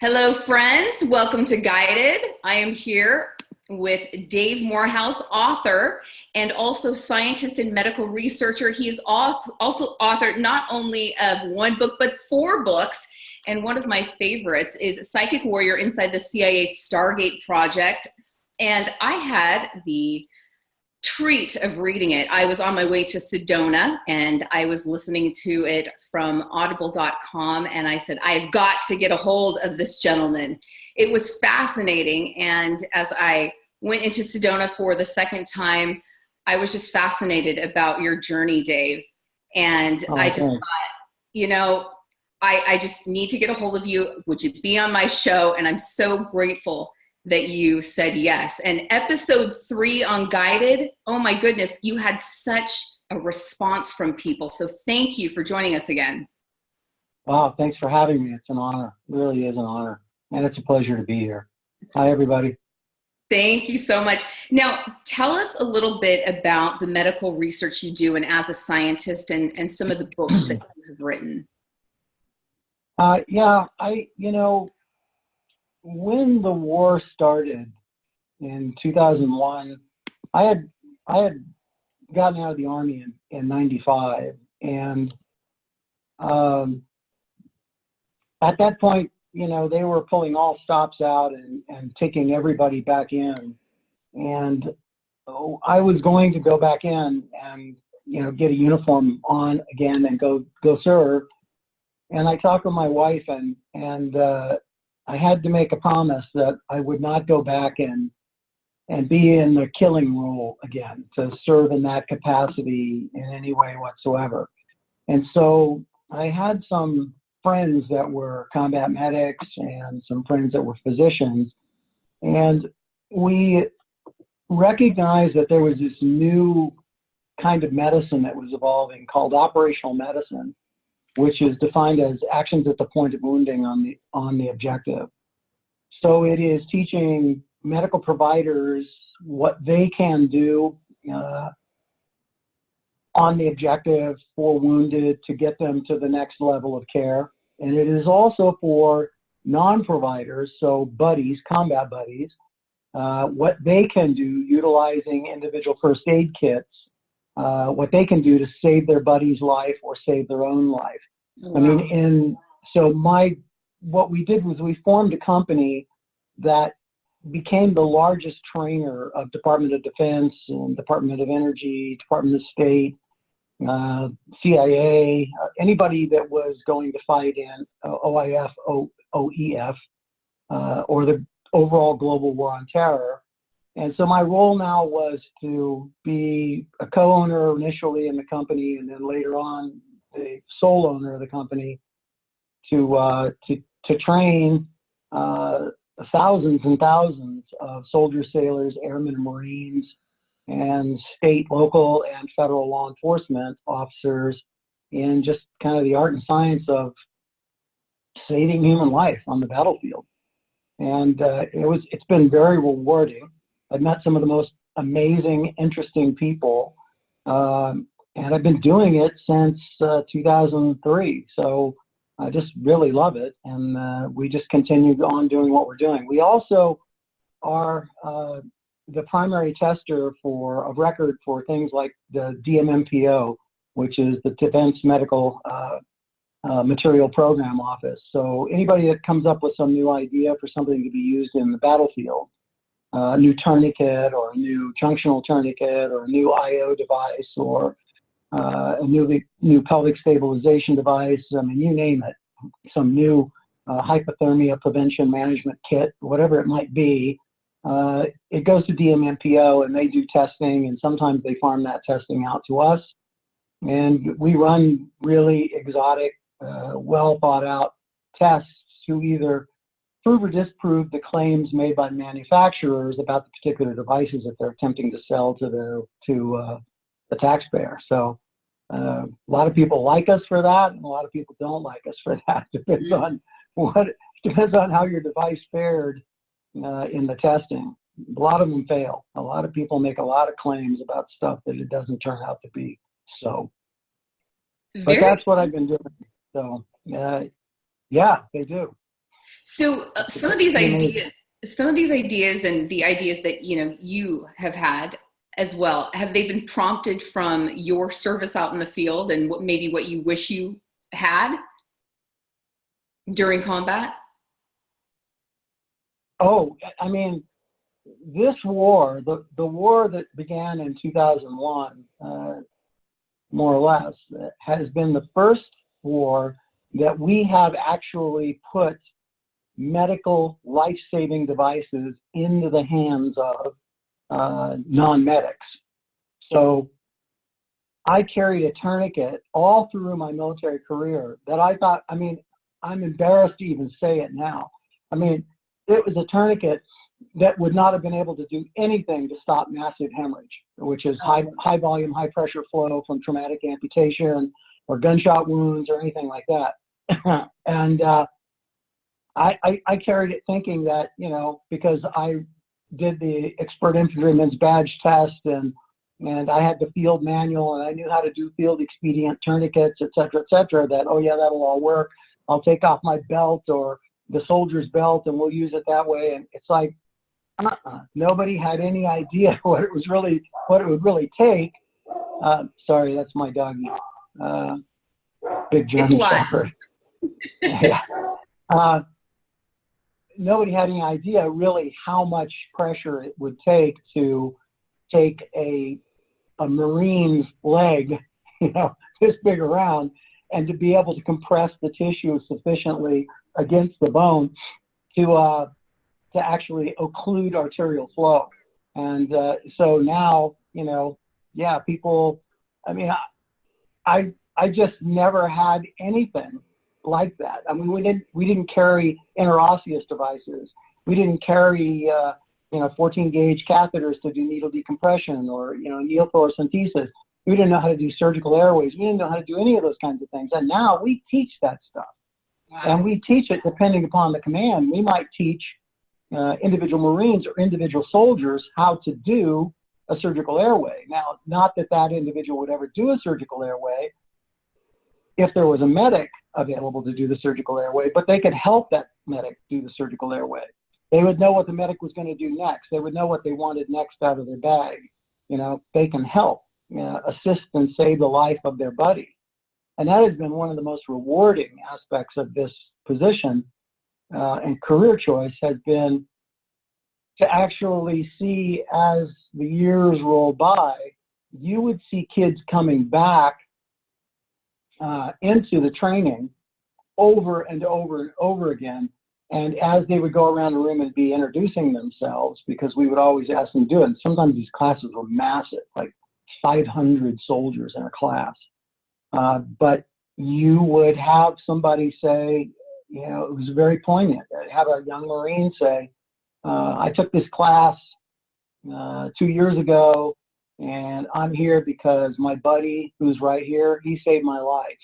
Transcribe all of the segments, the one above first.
Hello, friends. Welcome to Guided. I am here with Dave Morehouse, author and also scientist and medical researcher. He is also author not only of one book, but 4 books. And one of my favorites is Psychic Warrior Inside the CIA Stargate Project. And I had the treat of reading it. I was on my way to Sedona and I was listening to it from audible.com, and I said, I've got to get a hold of this gentleman. It was fascinating. And as I went into Sedona for the second time, I was just fascinated about your journey, Dave. And I just thought, I just need to get a hold of you. Would you be on my show? And I'm so grateful that you said yes. And episode 3 on Guided, oh my goodness, you had such a response from people. So thank you for joining us again. Wow, thanks for having me. It's an honor. It really is an honor. And it's a pleasure to be here. Hi, everybody. Thank you so much. Now, tell us a little bit about the medical research you do and as a scientist and some of the books that you have written. When the war started in 2001, I had gotten out of the Army in 95. And at that point, they were pulling all stops out and taking everybody back in. And I was going to go back in and, get a uniform on again and go serve. And I talked with my wife and I had to make a promise that I would not go back and be in the killing role again, to serve in that capacity in any way whatsoever. And so I had some friends that were combat medics and some friends that were physicians. And we recognized that there was this new kind of medicine that was evolving called operational medicine, which is defined as actions at the point of wounding on the objective. So it is teaching medical providers what they can do on the objective for wounded to get them to the next level of care. And it is also for non-providers, so buddies, combat buddies, what they can do utilizing individual first aid kits, what they can do to save their buddy's life or save their own life. Wow. What we did was we formed a company that became the largest trainer of Department of Defense and Department of Energy, Department of State, CIA, anybody that was going to fight in OIF, OEF, or the overall global war on terror. And so my role now was to be a co-owner initially in the company, and then later on the sole owner of the company, to train thousands and thousands of soldiers, sailors, airmen, and Marines, and state, local, and federal law enforcement officers in just kind of the art and science of saving human life on the battlefield. And it's been very rewarding. I've met some of the most amazing, interesting people. And I've been doing it since 2003. So I just really love it. And we just continue on doing what we're doing. We also are the primary tester of record for things like the DMMPO, which is the Defense Medical Material Program Office. So anybody that comes up with some new idea for something to be used in the battlefield, a new tourniquet or a new junctional tourniquet or a new IO device or a new pelvic stabilization device, I mean, you name it, some new hypothermia prevention management kit, whatever it might be, it goes to DMMPO and they do testing, and sometimes they farm that testing out to us. And we run really exotic, well thought out tests to either prove or disprove the claims made by manufacturers about the particular devices that they're attempting to sell to the taxpayer. So a lot of people like us for that, and a lot of people don't like us for that. Depends on how your device fared in the testing. A lot of them fail. A lot of people make a lot of claims about stuff that it doesn't turn out to be so. But that's what I've been doing. So yeah, they do. So some of these ideas and the ideas that, you have had as well, have they been prompted from your service out in the field and maybe what you wish you had during combat? Oh, I mean, this war, the war that began in 2001, more or less, has been the first war that we have actually put medical life-saving devices into the hands of non-medics. So I carried a tourniquet all through my military career that I thought, I mean, I'm embarrassed to even say it now. I mean, it was a tourniquet that would not have been able to do anything to stop massive hemorrhage, which is high volume, high pressure flow from traumatic amputation or gunshot wounds or anything like that. And I carried it thinking that, because I did the expert infantryman's badge test and I had the field manual and I knew how to do field expedient tourniquets, et cetera, that, oh yeah, that'll all work. I'll take off my belt or the soldier's belt and we'll use it that way. And it's like, nobody had any idea what it would really take. Sorry, that's my doggy. Big German Shepherd. Yeah. Nobody had any idea really how much pressure it would take to take a Marine's leg, this big around, and to be able to compress the tissue sufficiently against the bone to actually occlude arterial flow. And so now, people, I mean, I just never had anything like that. I mean, we didn't carry interosseous devices. We didn't carry 14 gauge catheters to do needle decompression or needle fluorocentesis. We didn't know how to do surgical airways. We didn't know how to do any of those kinds of things. And now we teach that stuff. Wow. And we teach it depending upon the command. We might teach individual Marines or individual soldiers how to do a surgical airway. Now, not that individual would ever do a surgical airway if there was a medic available to do the surgical airway, but they could help that medic do the surgical airway. They would know what the medic was going to do next. They would know what they wanted next out of their bag. They can help, assist and save the life of their buddy. And that has been one of the most rewarding aspects of this position and career choice, has been to actually see, as the years roll by, you would see kids coming back into the training over and over and over again. And as they would go around the room and be introducing themselves, because we would always ask them to do it. And sometimes these classes were massive, like 500 soldiers in a class. But you would have somebody say, it was very poignant. I'd have a young Marine say, I took this class 2 years ago, and I'm here because my buddy who's right here, he saved my life.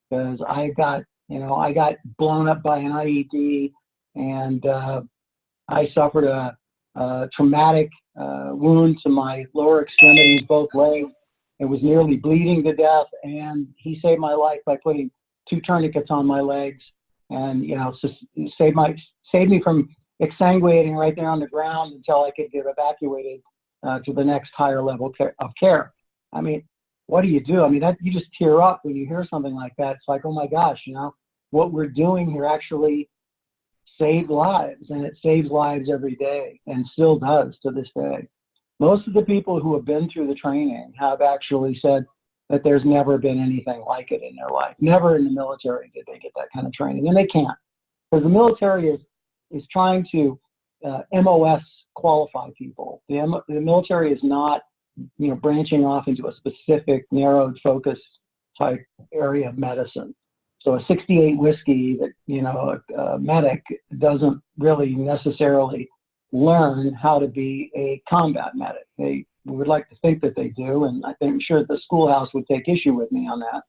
Because I got blown up by an IED, and I suffered a traumatic wound to my lower extremities, both legs. It was nearly bleeding to death, and he saved my life by putting 2 tourniquets on my legs, and saved me from exsanguating right there on the ground until I could get evacuated to the next higher level of care. I mean, what do you do? I mean, you just tear up when you hear something like that. It's like, oh my gosh, what we're doing here actually saved lives, and it saves lives every day, and still does to this day. Most of the people who have been through the training have actually said that there's never been anything like it in their life. Never in the military did they get that kind of training, and they can't, because the military is trying to MOS qualify people. The military is not, branching off into a specific narrowed focus type area of medicine. So a 68 whiskey that, a medic doesn't really necessarily learn how to be a combat medic. We would like to think that they do, and I'm sure the schoolhouse would take issue with me on that.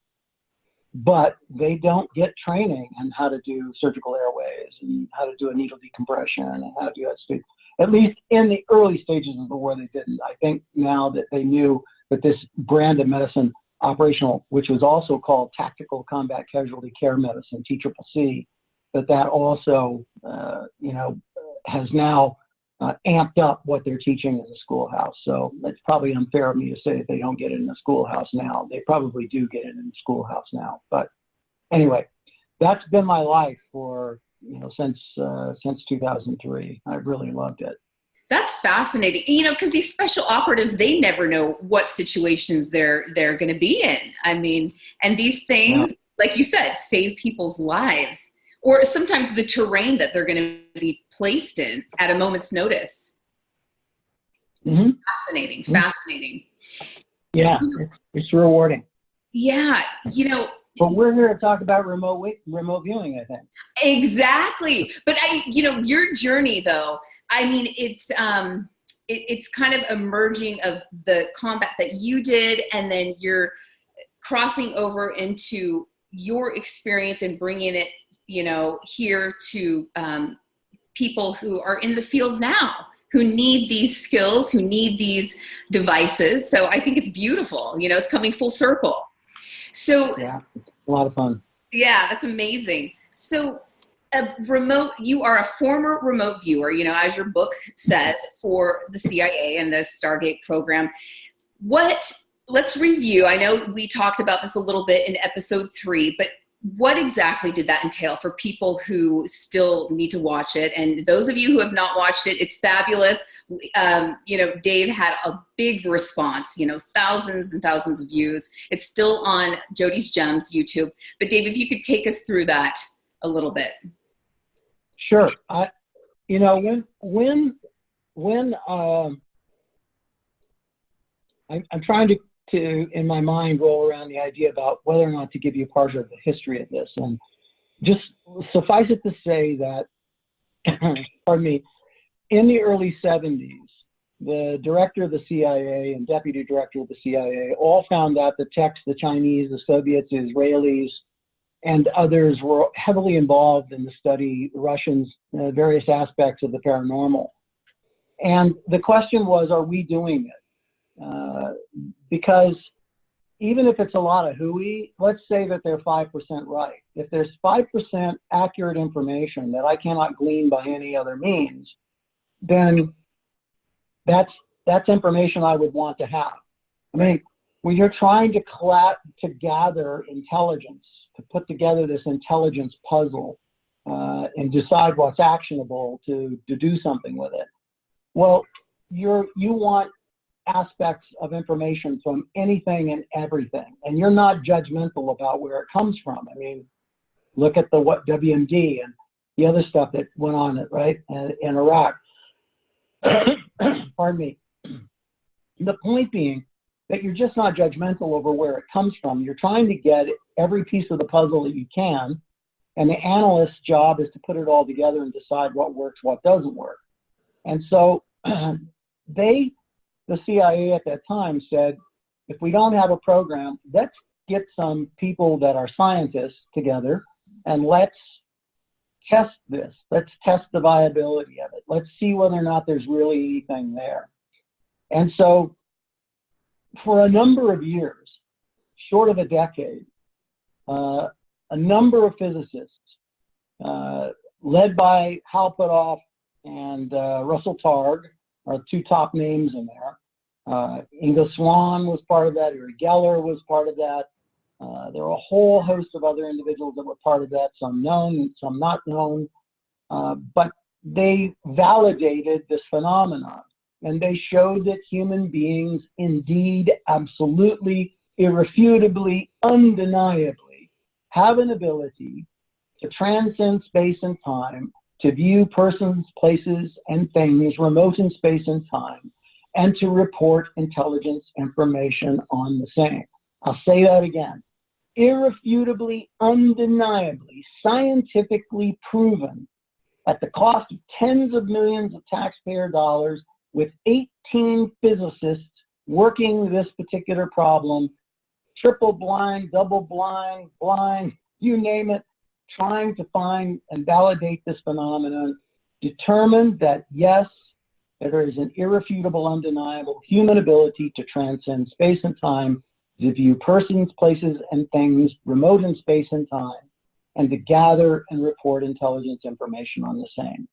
But they don't get training on how to do surgical airways and how to do a needle decompression and how to do that. At least in the early stages of the war, they didn't. I think now that they knew that this brand of medicine, operational, which was also called Tactical Combat Casualty Care Medicine, TCCC, but that also, has now amped up what they're teaching in the schoolhouse. So it's probably unfair of me to say that they don't get it in the schoolhouse now. They probably do get it in the schoolhouse now. But anyway, that's been my life for, since 2003. I really loved it. That's fascinating. Because these special operatives, they never know what situations they're going to be in. I mean, and these things, like you said, save people's lives, or sometimes the terrain that they're going to be placed in at a moment's notice. Mm-hmm. Fascinating. Mm-hmm. Fascinating. Yeah, it's rewarding. Yeah, But we're here to talk about remote viewing, I think. Exactly. But your journey, though, I mean, it's kind of emerging of the combat that you did, and then you're crossing over into your experience and bringing it, here to people who are in the field now, who need these skills, who need these devices. So I think it's beautiful. It's coming full circle. So yeah, it's a lot of fun. Yeah, that's amazing. So you are a former remote viewer, as your book says, for the CIA and the Stargate program. Let's review. I know we talked about this a little bit in episode 3, but what exactly did that entail for people who still need to watch it? And those of you who have not watched it, it's fabulous. Dave had a big response, thousands and thousands of views. It's still on Jody's Gems YouTube. But Dave, if you could take us through that a little bit. Sure. I'm trying to in my mind roll around the idea about whether or not to give you part of the history of this, and just suffice it to say that, pardon me, in the early 70s, the director of the CIA and deputy director of the CIA all found out that the Chinese, the Soviets, the Israelis, and others were heavily involved in the study, the Russians, various aspects of the paranormal. And the question was, are we doing it? Because even if it's a lot of hooey, let's say that they're 5% right. If there's 5% accurate information that I cannot glean by any other means, then that's information I would want to have. I mean, when you're trying to gather intelligence, to put together this intelligence puzzle and decide what's actionable to do something with it, well, you want aspects of information from anything and everything, and you're not judgmental about where it comes from. I mean, look at the WMD and the other stuff that went on in Iraq. Pardon me. The point being that you're just not judgmental over where it comes from. You're trying to get every piece of the puzzle that you can, and the analyst's job is to put it all together and decide what works, what doesn't work. And so the CIA at that time said, if we don't have a program, let's get some people that are scientists together and let's test this. Let's test the viability of it. Let's see whether or not there's really anything there. And so for a number of years, short of a decade, a number of physicists, led by Hal Puthoff and Russell Targ, are two top names in there. Inga Swan was part of that. Uri Geller was part of that. There were a whole host of other individuals that were part of that, some known, some not known. But they validated this phenomenon, and they showed that human beings indeed, absolutely, irrefutably, undeniably have an ability to transcend space and time, to view persons, places, and things remote in space and time, and to report intelligence information on the same. I'll say that again. Irrefutably, undeniably, scientifically proven at the cost of tens of millions of taxpayer dollars, with 18 physicists working this particular problem, triple blind, double blind, blind, you name it, trying to find and validate this phenomenon, determined that yes, there is an irrefutable, undeniable human ability to transcend space and time, to view persons, places, and things remote in space and time, and to gather and report intelligence information on the same.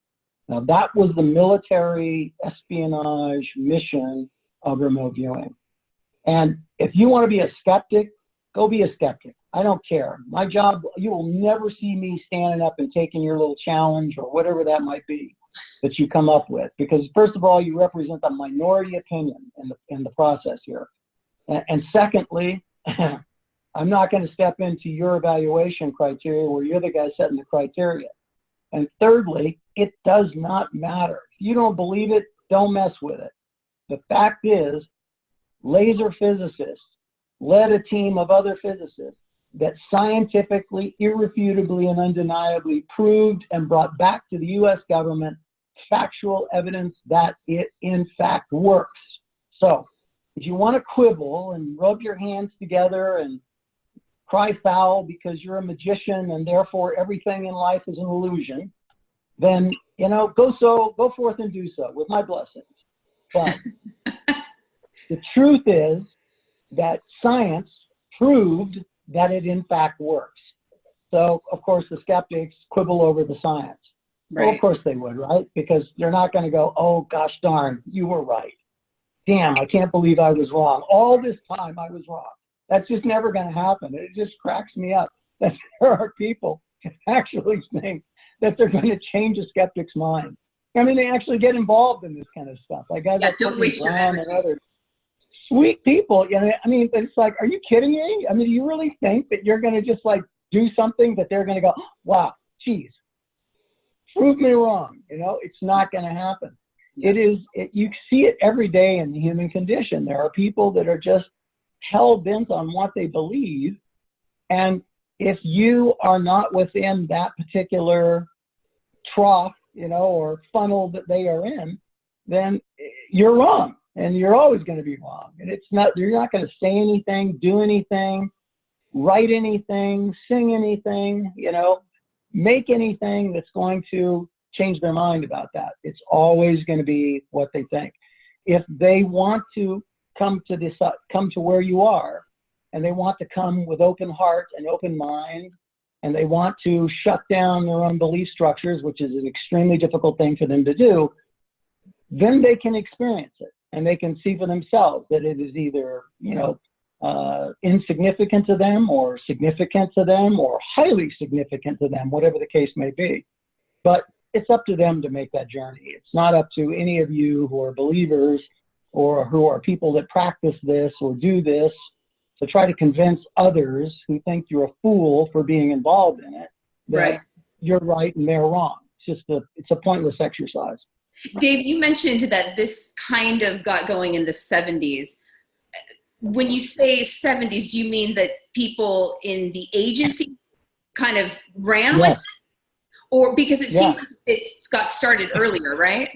Now, that was the military espionage mission of remote viewing. And if you want to be a skeptic, go be a skeptic. I don't care. My job, you will never see me standing up and taking your little challenge or whatever that might be that you come up with. Because first of all, you represent a minority opinion in the process here. And secondly, I'm not going to step into your evaluation criteria where you're the guy setting the criteria. And thirdly, it does not matter. If you don't believe it, don't mess with it. The fact is, laser physicists led a team of other physicists that scientifically, irrefutably, and undeniably proved and brought back to the U.S. government factual evidence that it in fact works. So if you want to quibble and rub your hands together and cry foul because you're a magician and therefore everything in life is an illusion, then, you know, go forth and do so with my blessings. But the truth is that science proved that it in fact works. So, of course, the skeptics quibble over the science. Right. Well, of course they would, right? Because they're not going to go, oh, gosh darn, you were right. Damn, I can't believe I was wrong. All this time I was wrong. That's just never going to happen. It just cracks me up that there are people who actually think that they're going to change a skeptic's mind. I mean, they actually get involved in this kind of stuff. Like guys like don't waste your Brown energy. and others. Sweet people. You know, I mean, it's like, are you kidding me? I mean, do you really think that you're going to just like do something that they're going to go, wow, geez, prove me wrong? You know, it's not going to happen. Yeah. You see it every day in the human condition. There are people that are just hell-bent on what they believe. And if you are not within that particular trough, you know, or funnel that they are in, then you're wrong. And you're always going to be wrong. And you're not going to say anything, do anything, write anything, sing anything, you know, make anything that's going to change their mind about that. It's always going to be what they think. If they want to come to where you are, and they want to come with open heart and open mind, and they want to shut down their own belief structures, which is an extremely difficult thing for them to do, then they can experience it. And they can see for themselves that it is either, you know, insignificant to them or significant to them or highly significant to them, whatever the case may be. But it's up to them to make that journey. It's not up to any of you who are believers or who are people that practice this or do this to try to convince others who think you're a fool for being involved in it that Right. you're right and they're wrong. It's a pointless exercise. Dave, you mentioned that this kind of got going in the 70s. When you say 70s, do you mean that people in the agency kind of ran with it? Or because it seems like it's got started earlier, right?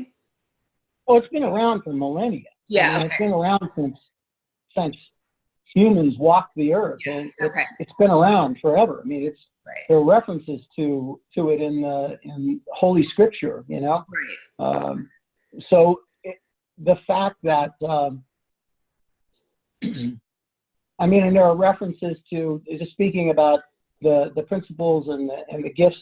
Well, it's been around for millennia. Yeah, I mean, okay. It's been around since humans walked the earth. And it's been around forever. I mean, there are references to it in Holy Scripture, you know? Right. So the fact that, I mean, and there are references to, just speaking about the principles and the gifts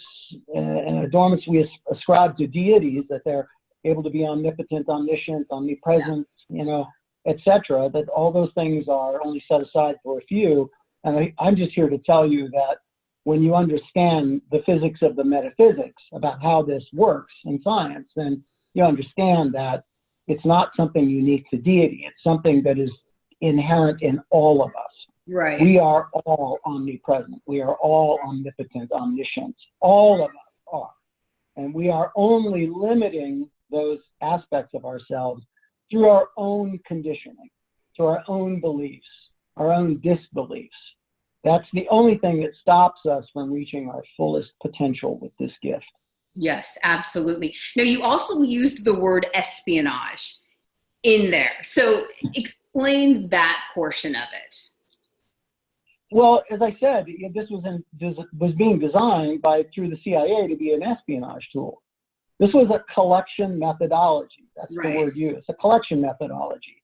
and adornments we ascribe to deities, that they're able to be omnipotent, omniscient, omnipresent, you know, etc., that all those things are only set aside for a few. And I'm just here to tell you that when you understand the physics of the metaphysics about how this works in science, then you understand that it's not something unique to deity. It's something that is inherent in all of us. Right. We are all omnipresent. We are all omnipotent, omniscient. All of us are. And we are only limiting those aspects of ourselves through our own conditioning, through our own beliefs, our own disbeliefs. That's the only thing that stops us from reaching our fullest potential with this gift. Yes, absolutely. Now, you also used the word espionage in there. So explain that portion of it. Well, as I said, this was being designed through the CIA to be an espionage tool. This was a collection methodology. That's the word used, a collection methodology.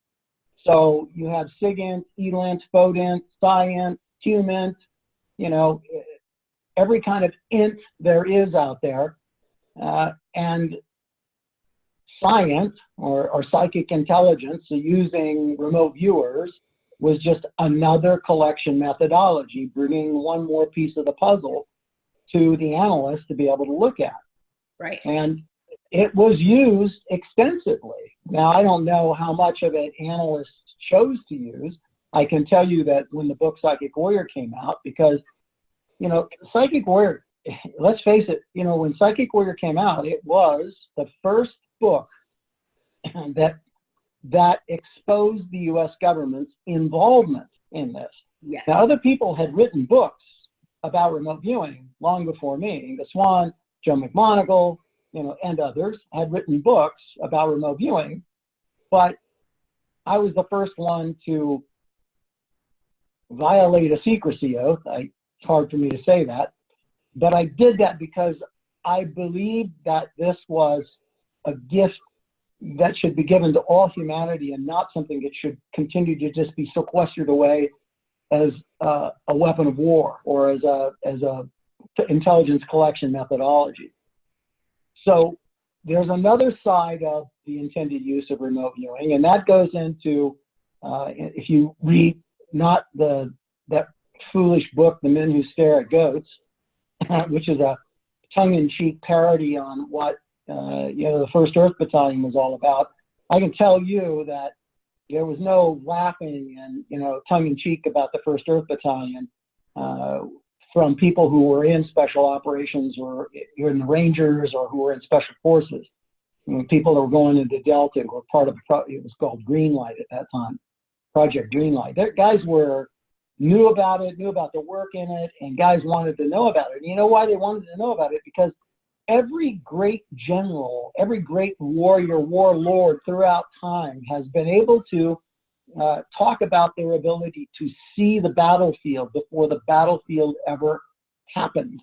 So you have SIGINT, ELINT, FODINT, SCIENT, HUMINT, you know, every kind of int there is out there. And science or psychic intelligence, so using remote viewers, was just another collection methodology, bringing one more piece of the puzzle to the analyst to be able to look at. Right. And it was used extensively. Now, I don't know how much of it analysts chose to use. I can tell you that when the book Psychic Warrior came out, because, you know, Psychic Warrior, let's face it, you know, when Psychic Warrior came out, it was the first book that exposed the U.S. government's involvement in this. Yes. Now, other people had written books about remote viewing long before me. Inga Swan, Joe McMoneagle, you know, and others had written books about remote viewing, but I was the first one to violate a secrecy oath. It's hard for me to say that, but I did that because I believed that this was a gift that should be given to all humanity and not something that should continue to just be sequestered away as a weapon of war or as a intelligence collection methodology. So there's another side of the intended use of remote viewing, and that goes into, if you read not that foolish book, The Men Who Stare at Goats, which is a tongue-in-cheek parody on what you know, the 1st Earth Battalion was all about. I can tell you that there was no laughing and, you know, tongue-in-cheek about the 1st Earth Battalion from people who were in special operations or in the Rangers or who were in special forces. You know, people that were going into Delta who were part of it was called Greenlight at that time, Project Greenlight. Their guys knew about it, knew about the work in it, and guys wanted to know about it. And you know why they wanted to know about it? Because every great general, every great warrior, warlord throughout time has been able to talk about their ability to see the battlefield before the battlefield ever happened,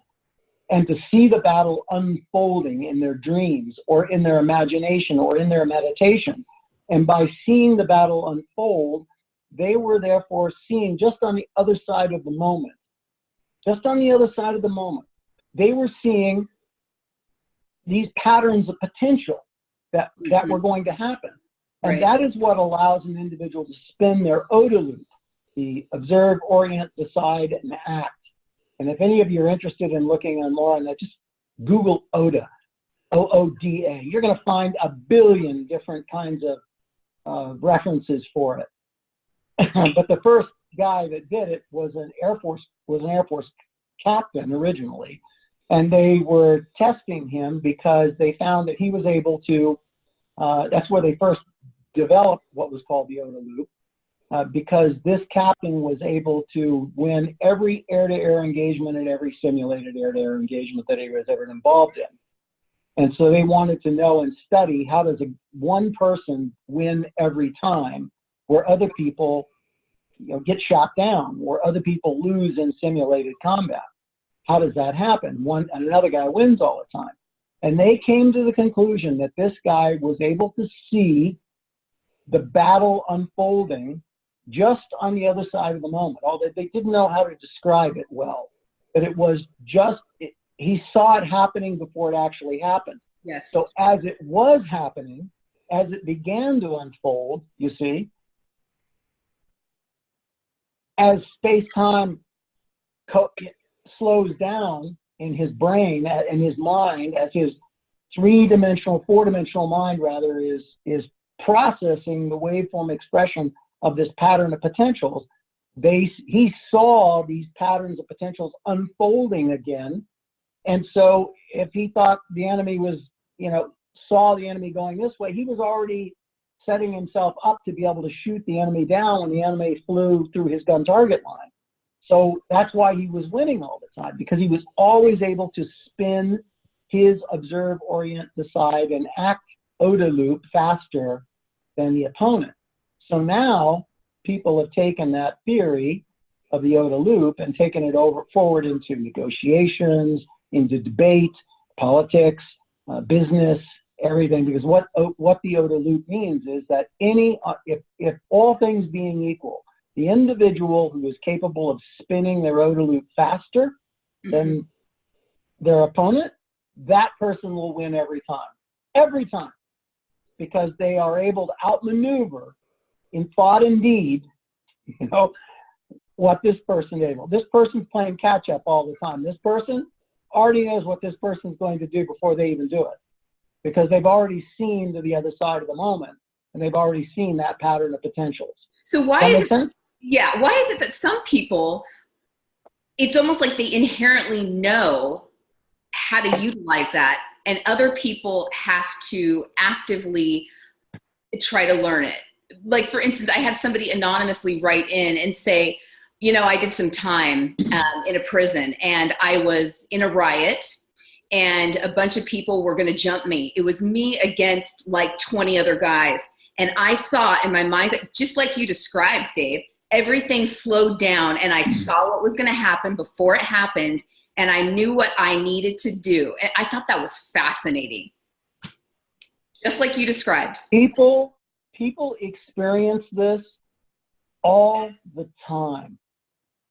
and to see the battle unfolding in their dreams or in their imagination or in their meditation. And by seeing the battle unfold, they were therefore seeing just on the other side of the moment, they were seeing these patterns of potential that were going to happen. And that is what allows an individual to spin their OODA loop, the observe, orient, decide, and act. And if any of you are interested in looking on more on that, just Google OODA, O-O-D-A. You're going to find a billion different kinds of references for it. But the first guy that did it was an Air Force captain originally. And they were testing him because they found that he was able to, that's where they first developed what was called the OODA loop, because this captain was able to win every air-to-air engagement and every simulated air-to-air engagement that he was ever involved in. And so they wanted to know and study, how does one person win every time where other people, you know, get shot down, or other people lose in simulated combat? How does that happen? One and another guy wins all the time. And they came to the conclusion that this guy was able to see the battle unfolding just on the other side of the moment. Although they didn't know how to describe it well, but it was just, he saw it happening before it actually happened. Yes. So as it was happening, as it began to unfold, you see, as space-time slows down in his brain and his mind, as his four-dimensional mind rather is processing the waveform expression of this pattern of potentials, he saw these patterns of potentials unfolding again. And so if he thought the enemy was, you know, saw the enemy going this way, he was already setting himself up to be able to shoot the enemy down when the enemy flew through his gun target line. So that's why he was winning all the time, because he was always able to spin his observe, orient, decide, and act OODA loop faster than the opponent. So now people have taken that theory of the OODA loop and taken it forward into negotiations, into debate, politics, business, everything. Because what the OODA loop means is that if all things being equal, the individual who is capable of spinning their OODA loop faster than their opponent, that person will win every time, because they are able to outmaneuver in thought and deed, you know, what this person is able. This person's playing catch up all the time. This person already knows what this person's going to do before they even do it, because they've already seen to the other side of the moment, and they've already seen that pattern of potentials. So why is it that some people, it's almost like they inherently know how to utilize that, and other people have to actively try to learn it? Like, for instance, I had somebody anonymously write in and say, you know, I did some time in a prison, and I was in a riot, and a bunch of people were going to jump me. It was me against like 20 other guys. And I saw in my mind, just like you described, Dave, everything slowed down, and I saw what was going to happen before it happened, and I knew what I needed to do. And I thought that was fascinating. Just like you described. People experience this all the time.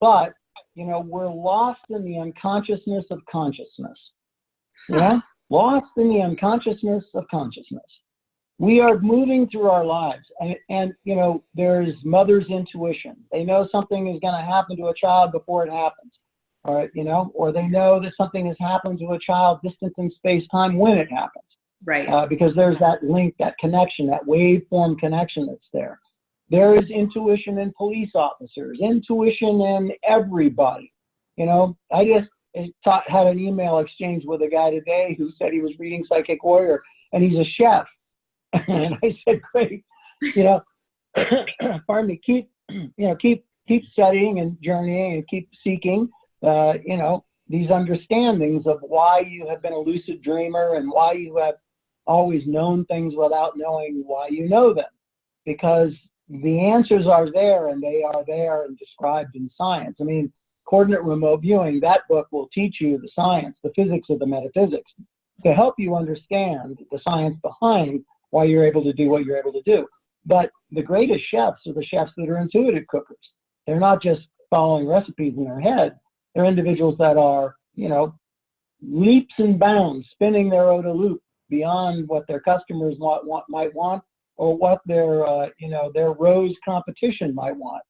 But, you know, we're lost in the unconsciousness of consciousness. Yeah? Lost in the unconsciousness of consciousness. We are moving through our lives, and you know, there's mother's intuition. They know something is going to happen to a child before it happens. All right, you know, or they know that something has happened to a child distant in space-time when it happens. Right. Because there's that link, that connection, that waveform connection that's there. There is intuition in police officers, intuition in everybody. You know, I just had an email exchange with a guy today who said he was reading Psychic Warrior, and he's a chef. And I said, great, you know, pardon me, keep studying and journeying and keep seeking, you know, these understandings of why you have been a lucid dreamer and why you have always known things without knowing why you know them. Because the answers are there, and they are there and described in science. I mean, Coordinate Remote Viewing, that book will teach you the science, the physics of the metaphysics, to help you understand the science behind why you're able to do what you're able to do. But the greatest chefs are the chefs that are intuitive cookers. They're not just following recipes in their head. They're individuals that are, you know, leaps and bounds, spinning their OODA loop beyond what their customers might want, or what their, you know, their rose competition might want,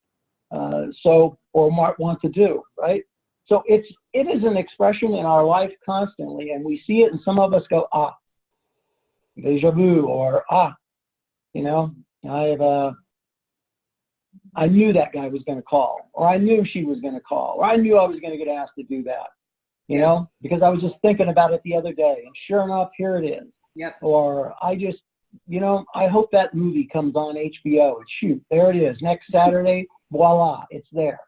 or might want to do, right? So it is an expression in our life constantly, and we see it, and some of us go, deja vu, or you know, I knew that guy was going to call, or I knew she was going to call, or I knew I was going to get asked to do that, you know, because I was just thinking about it the other day, and sure enough, here it is. Yep. Or I just, you know, I hope that movie comes on HBO, and shoot, there it is, next Saturday, voila, it's there.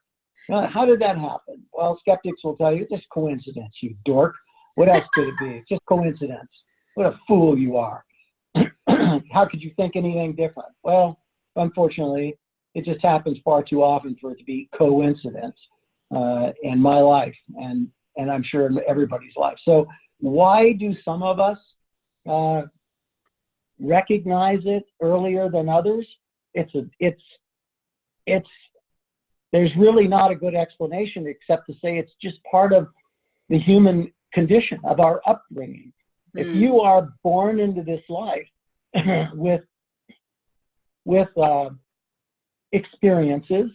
How did that happen? Well, skeptics will tell you, it's just coincidence, you dork. What else could it be? It's just coincidence. What a fool you are. How could you think anything different? Well, unfortunately, it just happens far too often for it to be coincidence in my life, and I'm sure in everybody's life. So why do some of us recognize it earlier than others? There's really not a good explanation except to say it's just part of the human condition of our upbringing. If you are born into this life with experiences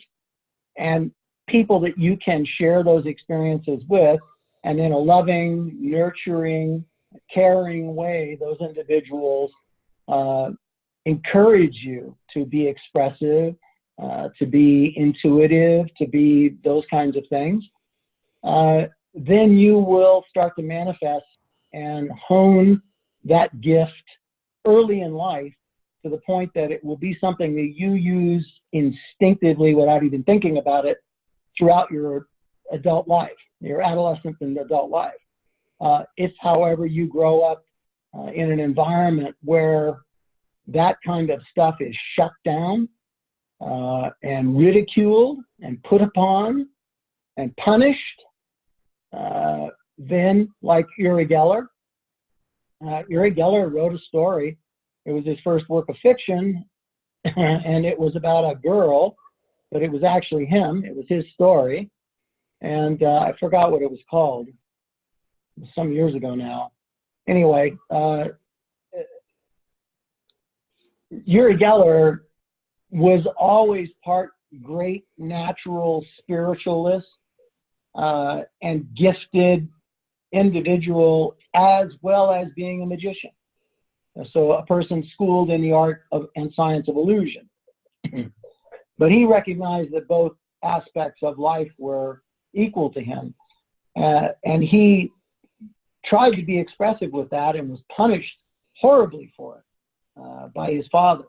and people that you can share those experiences with, and in a loving, nurturing, caring way, those individuals encourage you to be expressive, to be intuitive, to be those kinds of things, then you will start to manifest and hone that gift early in life to the point that it will be something that you use instinctively without even thinking about it throughout your adult life, your adolescent and adult life. If, however, you grow up in an environment where that kind of stuff is shut down and ridiculed and put upon and punished, then, like Uri Geller wrote a story. It was his first work of fiction, and it was about a girl, but it was actually him. It was his story, and I forgot what it was called. some years ago now. Anyway, Uri Geller was always part great natural spiritualist and gifted individual, as well as being a magician. So a person schooled in the art of and science of illusion. But he recognized that both aspects of life were equal to him. And he tried to be expressive with that and was punished horribly for it by his father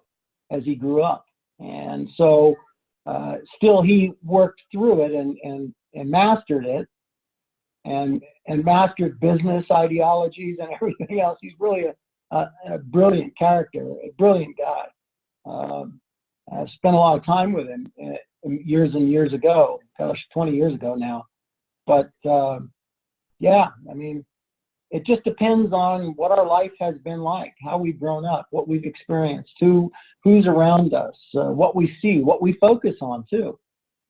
as he grew up. And so still he worked through it and mastered it and mastered business ideologies and everything else. He's really a brilliant character, a brilliant guy. I spent a lot of time with him years and years ago, gosh, 20 years ago now. But yeah, I mean, it just depends on what our life has been like, how we've grown up, what we've experienced, who's around us, what we see, what we focus on too.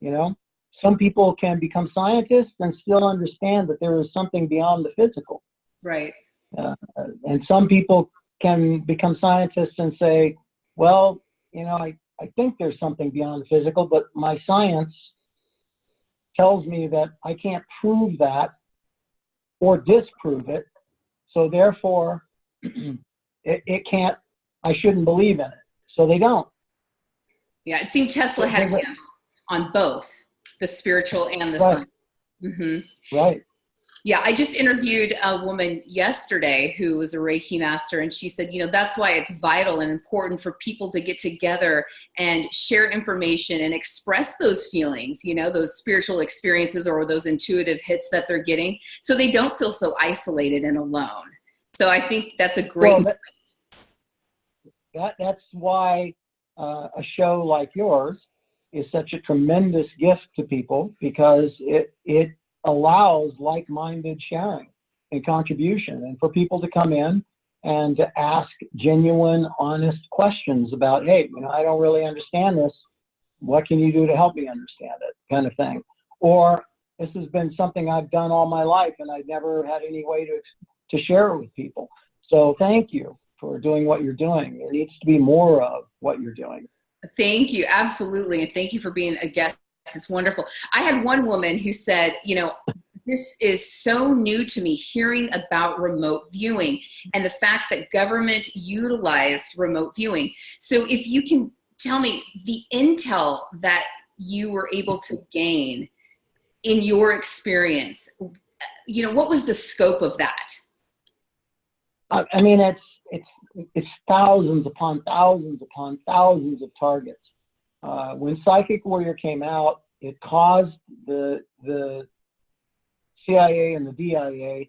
You know, some people can become scientists and still understand that there is something beyond the physical. Right. And some people can become scientists and say, well, you know, I think there's something beyond the physical, but my science tells me that I can't prove that or disprove it. So therefore, it can't, I shouldn't believe in it. So they don't. Yeah, it seemed Tesla had a handle on both the spiritual and the right. science. Mm-hmm. Right. Yeah, I just interviewed a woman yesterday who was a Reiki master, and she said, you know, that's why it's vital and important for people to get together and share information and express those feelings, you know, those spiritual experiences or those intuitive hits that they're getting, so they don't feel so isolated and alone. So I think that's a great that's why a show like yours is such a tremendous gift to people, because it allows like-minded sharing and contribution, and for people to come in and to ask genuine, honest questions about, hey, you know, I don't really understand this. What can you do to help me understand it, kind of thing. Or this has been something I've done all my life and I've never had any way to share it with people. So thank you for doing what you're doing. There needs to be more of what you're doing. Thank you. Absolutely. And thank you for being a guest. It's wonderful. I had one woman who said, you know, this is so new to me, hearing about remote viewing and the fact that government utilized remote viewing. So if you can tell me the intel that you were able to gain in your experience, you know, what was the scope of that? I mean, it's thousands upon thousands upon thousands of targets. When Psychic Warrior came out, it caused the CIA and the DIA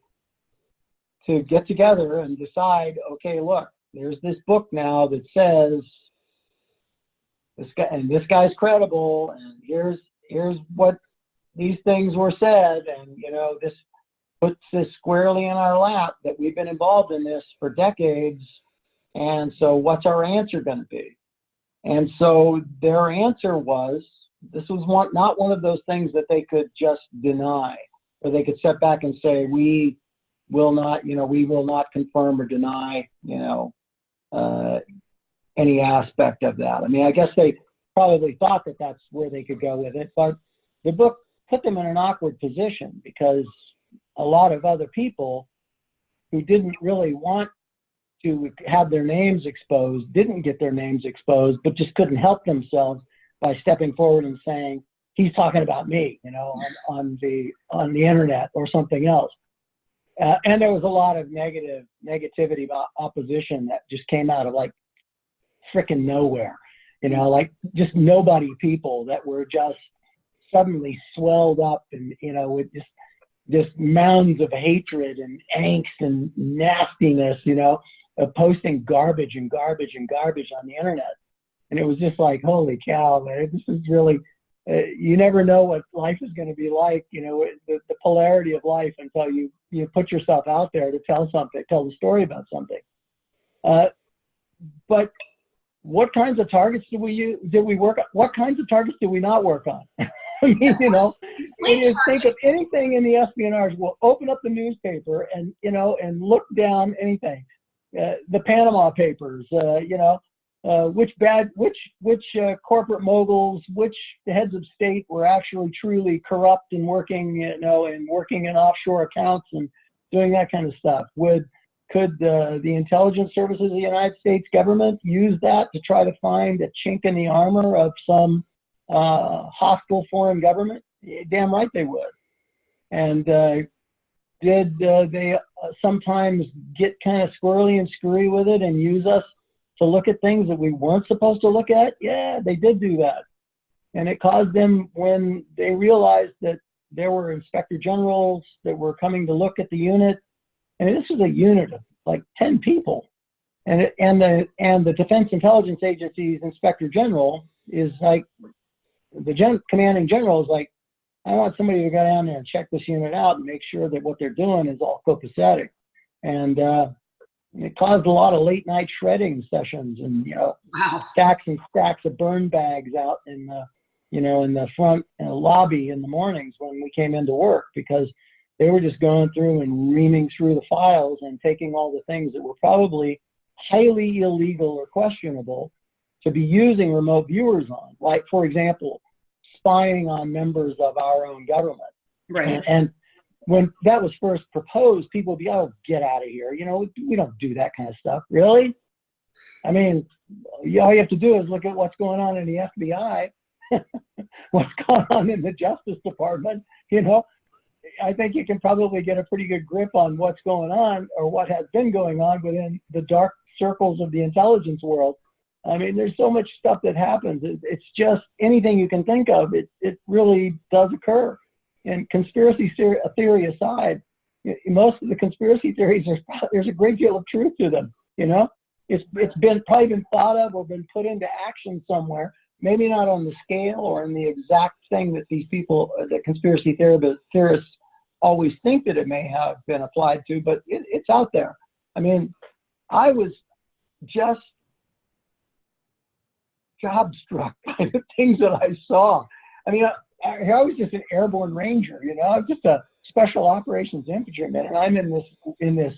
to get together and decide, okay, look, there's this book now that says this guy's credible, and here's what these things were said, and you know, this puts this squarely in our lap that we've been involved in this for decades, and so what's our answer going to be? And so their answer was, this was not one of those things that they could just deny, or they could step back and say, we will not confirm or deny, you know, any aspect of that. I mean, I guess they probably thought that that's where they could go with it, but the book put them in an awkward position, because a lot of other people who didn't really want to have their names exposed didn't get their names exposed, but just couldn't help themselves by stepping forward and saying, he's talking about me, you know, on the internet or something else. And there was a lot of negativity about opposition that just came out of like frickin' nowhere, you know, like just nobody people that were just suddenly swelled up and, you know, with just mounds of hatred and angst and nastiness, you know, posting garbage and garbage and garbage on the internet. And it was just like, holy cow, man, this is really, you never know what life is going to be like, you know, the polarity of life until you put yourself out there to tell the story about something. But what kinds of targets did we work on? What kinds of targets did we not work on? mean, you know, Explain it is, target. think of anything in the espionage. We'll open up the newspaper and, you know, and look down anything. The Panama Papers, you know, which corporate moguls, which heads of state were actually truly corrupt and working, you know, and working in offshore accounts and doing that kind of stuff. Could the intelligence services of the United States government use that to try to find a chink in the armor of some hostile foreign government? Damn right they would. And did they sometimes get kind of squirrely and screwy with it and use us to look at things that we weren't supposed to look at? Yeah, they did do that. And it caused them, when they realized that there were inspector generals that were coming to look at the unit, and this was a unit of like 10 people. And the Defense Intelligence Agency's inspector general is like, the commanding general is like, I want somebody to go down there and check this unit out and make sure that what they're doing is all copacetic. And it caused a lot of late night shredding sessions and, you know, Wow. stacks and stacks of burn bags out in the, you know, in the front lobby in the mornings when we came into work, because they were just going through and reaming through the files and taking all the things that were probably highly illegal or questionable to be using remote viewers on. Like, for example, spying on members of our own government. Right. And when that was first proposed, people would be, oh, get out of here. You know, we don't do that kind of stuff. Really? I mean, all you have to do is look at what's going on in the FBI, what's going on in the Justice Department. You know, I think you can probably get a pretty good grip on what's going on, or what has been going on within the dark circles of the intelligence world. I mean, there's so much stuff that happens. It's just anything you can think of. It really does occur. And conspiracy theory aside, most of the conspiracy theories, there's a great deal of truth to them. You know, it's probably been thought of or been put into action somewhere. Maybe not on the scale or in the exact thing that these people, the conspiracy theorists, always think that it may have been applied to, but it's out there. I mean, I was just job struck by the things that I saw. I mean, I was just an airborne ranger, you know, I was just a special operations infantryman, and I'm in this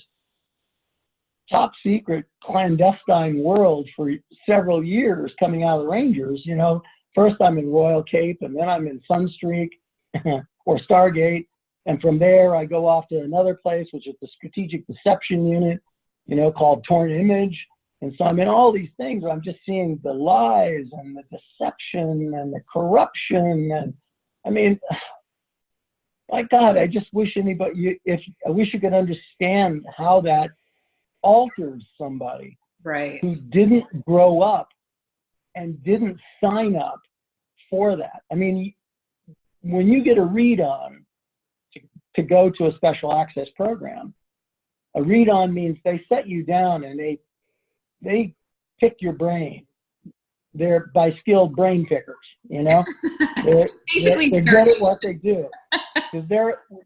top secret clandestine world for several years coming out of the Rangers. You know, first I'm in Royal Cape, and then I'm in Sunstreak or Stargate. And from there I go off to another place, which is the Strategic Deception Unit, you know, called Torn Image. And so I'm in all these things where I'm just seeing the lies and the deception and the corruption. And I mean, my God, I just wish I wish you could understand how that alters somebody, Right. who didn't grow up and didn't sign up for that. I mean, when you get a read-on to go to a special access program, a read-on means they set you down and they pick your brain. They're by skilled brain pickers, you know. Basically, they're good at what they do, because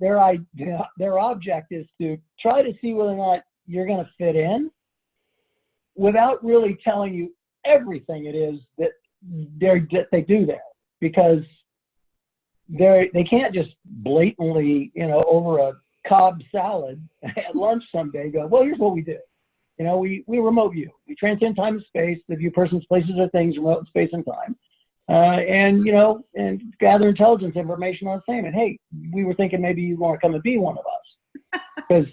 their object is to try to see whether or not you're going to fit in, without really telling you everything it is that they do there, because they can't just blatantly, you know, over a Cobb salad at lunch someday go, well, here's what we do. You know, we remote view. We transcend time and space to view persons, places, or things remote in space and time. And, you know, and gather intelligence information on the same. And, hey, we were thinking maybe you want to come and be one of us. Because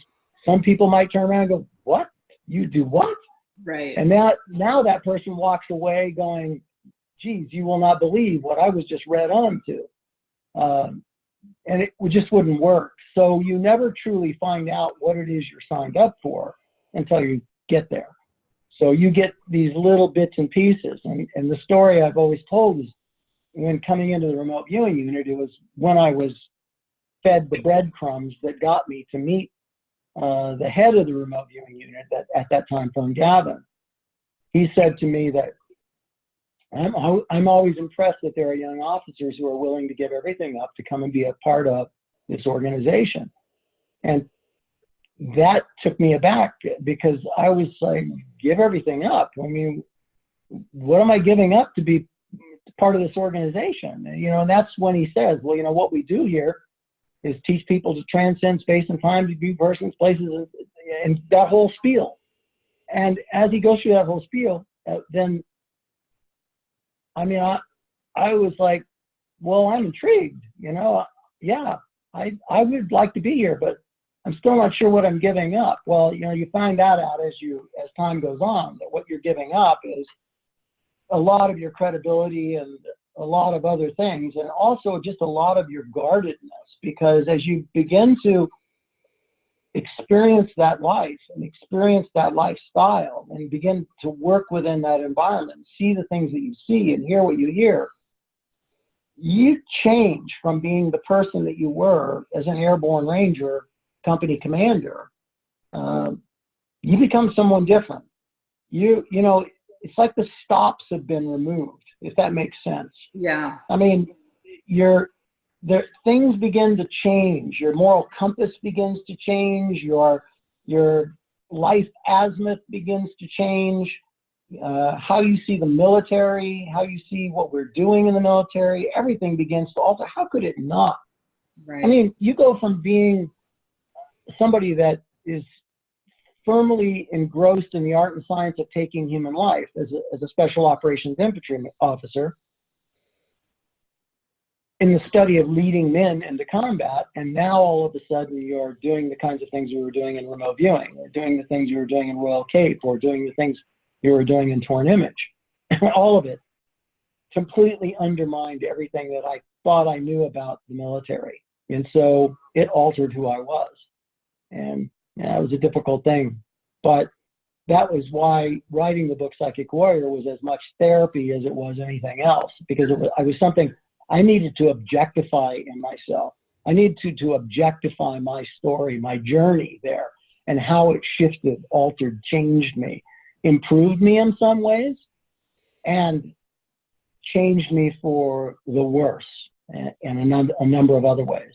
some people might turn around and go, what? You do what? Right. And now that person walks away going, geez, you will not believe what I was just read on to. And it just wouldn't work. So you never truly find out what it is you're signed up for until you get there. So you get these little bits and pieces. And the story I've always told is, when coming into the remote viewing unit, it was when I was fed the breadcrumbs that got me to meet the head of the remote viewing unit at that time, from Gavin. He said to me that I'm always impressed that there are young officers who are willing to give everything up to come and be a part of this organization. And that took me aback, because I was like, give everything up. I mean, what am I giving up to part of this organization. And that's when he says, well, what we do here is teach people to transcend space and time, to view persons, places, and that whole spiel. And as he goes through that whole spiel, then, I was like, well, I'm intrigued, yeah, I would like to be here, but I'm still not sure what I'm giving up. Well, you find that out as time goes on, that what you're giving up is a lot of your credibility and a lot of other things, and also just a lot of your guardedness, because as you begin to experience that life and experience that lifestyle and begin to work within that environment, see the things that you see and hear what you hear, you change from being the person that you were as an Airborne Ranger company commander. You become someone different. It's like the stops have been removed, if that makes sense. Yeah. Things begin to change. Your moral compass begins to change. Your life azimuth begins to change. How you see the military, how you see what we're doing in the military, everything begins to alter. How could it not? Right. You go from being somebody that is firmly engrossed in the art and science of taking human life as a special operations infantry officer, in the study of leading men into combat, and now all of a sudden you're doing the kinds of things we were doing in remote viewing, or doing the things you were doing in Royal Cape, or doing the things you were doing in Torn Image. All of it completely undermined everything that I thought I knew about the military. And so it altered who I was. And it was a difficult thing. But that was why writing the book Psychic Warrior was as much therapy as it was anything else, because I was something I needed to objectify in myself. I needed to objectify my story, my journey there, and how it shifted, altered, changed me, improved me in some ways, and changed me for the worse in a number of other ways.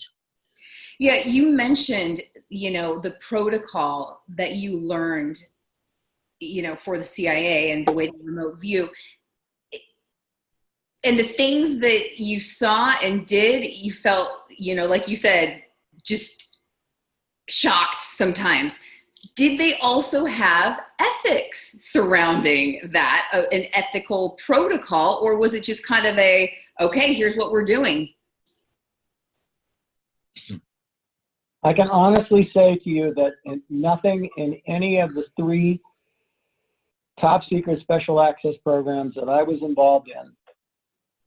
Yeah, you mentioned, the protocol that you learned, for the CIA and the way to remote view. And the things that you saw and did, you felt, like you said, just shocked sometimes. Did they also have ethics surrounding that, an ethical protocol, or was it just kind of okay, here's what we're doing? I can honestly say to you that nothing in any of the 3 top secret special access programs that I was involved in,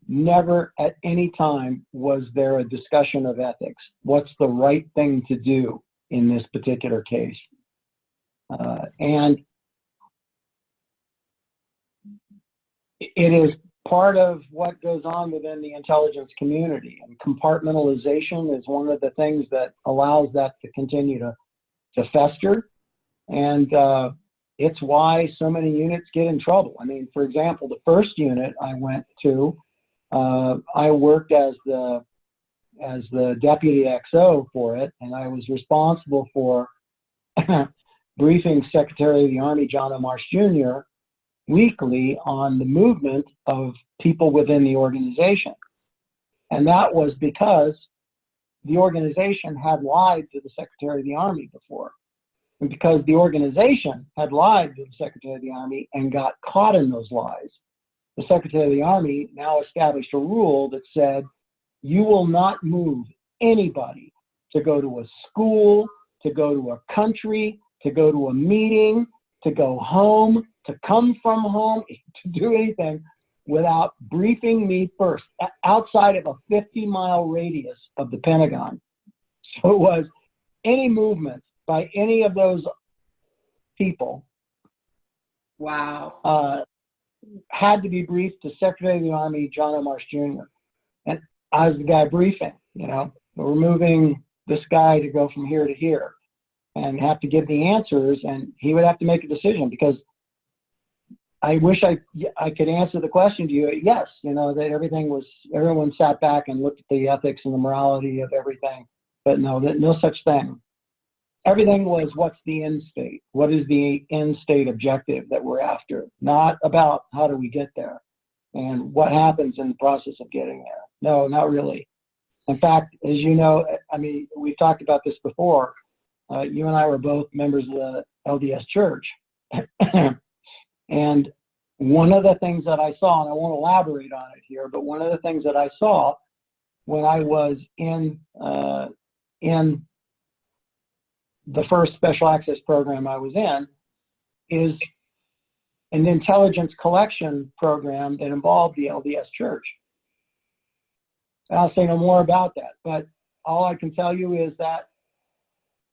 never at any time was there a discussion of ethics. What's the right thing to do in this particular case? And it is part of what goes on within the intelligence community. And compartmentalization is one of the things that allows that to continue to fester. And it's why so many units get in trouble. For example, the first unit I went to, I worked as the deputy XO for it, and I was responsible for briefing Secretary of the Army John O. Marsh Jr. weekly on the movement of people within the organization. And that was because the organization had lied to the Secretary of the Army before. And because the organization had lied to the Secretary of the Army and got caught in those lies, the Secretary of the Army now established a rule that said, you will not move anybody to go to a school, to go to a country, to go to a meeting, to go home, to come from home, to do anything without briefing me first, outside of a 50-mile radius of the Pentagon. So it was any movement by any of those people. Wow. Had to be briefed to Secretary of the Army John O. Marsh Jr. And I was the guy briefing, we're moving this guy to go from here to here, and have to give the answers, and he would have to make a decision, because I wish I could answer the question to you, yes, that everyone sat back and looked at the ethics and the morality of everything, but no such thing. Everything was, what's the end state? What is the end state objective that we're after? Not about how do we get there. and what happens in the process of getting there. No, not really. In fact, as you know, I mean, we've talked about this before. You and I were both members of the LDS Church. And one of the things that I saw, and I won't elaborate on it here, but one of the things that I saw when I was in the first special access program I was in is an intelligence collection program that involved the LDS Church. I'll say no more about that, but all I can tell you is that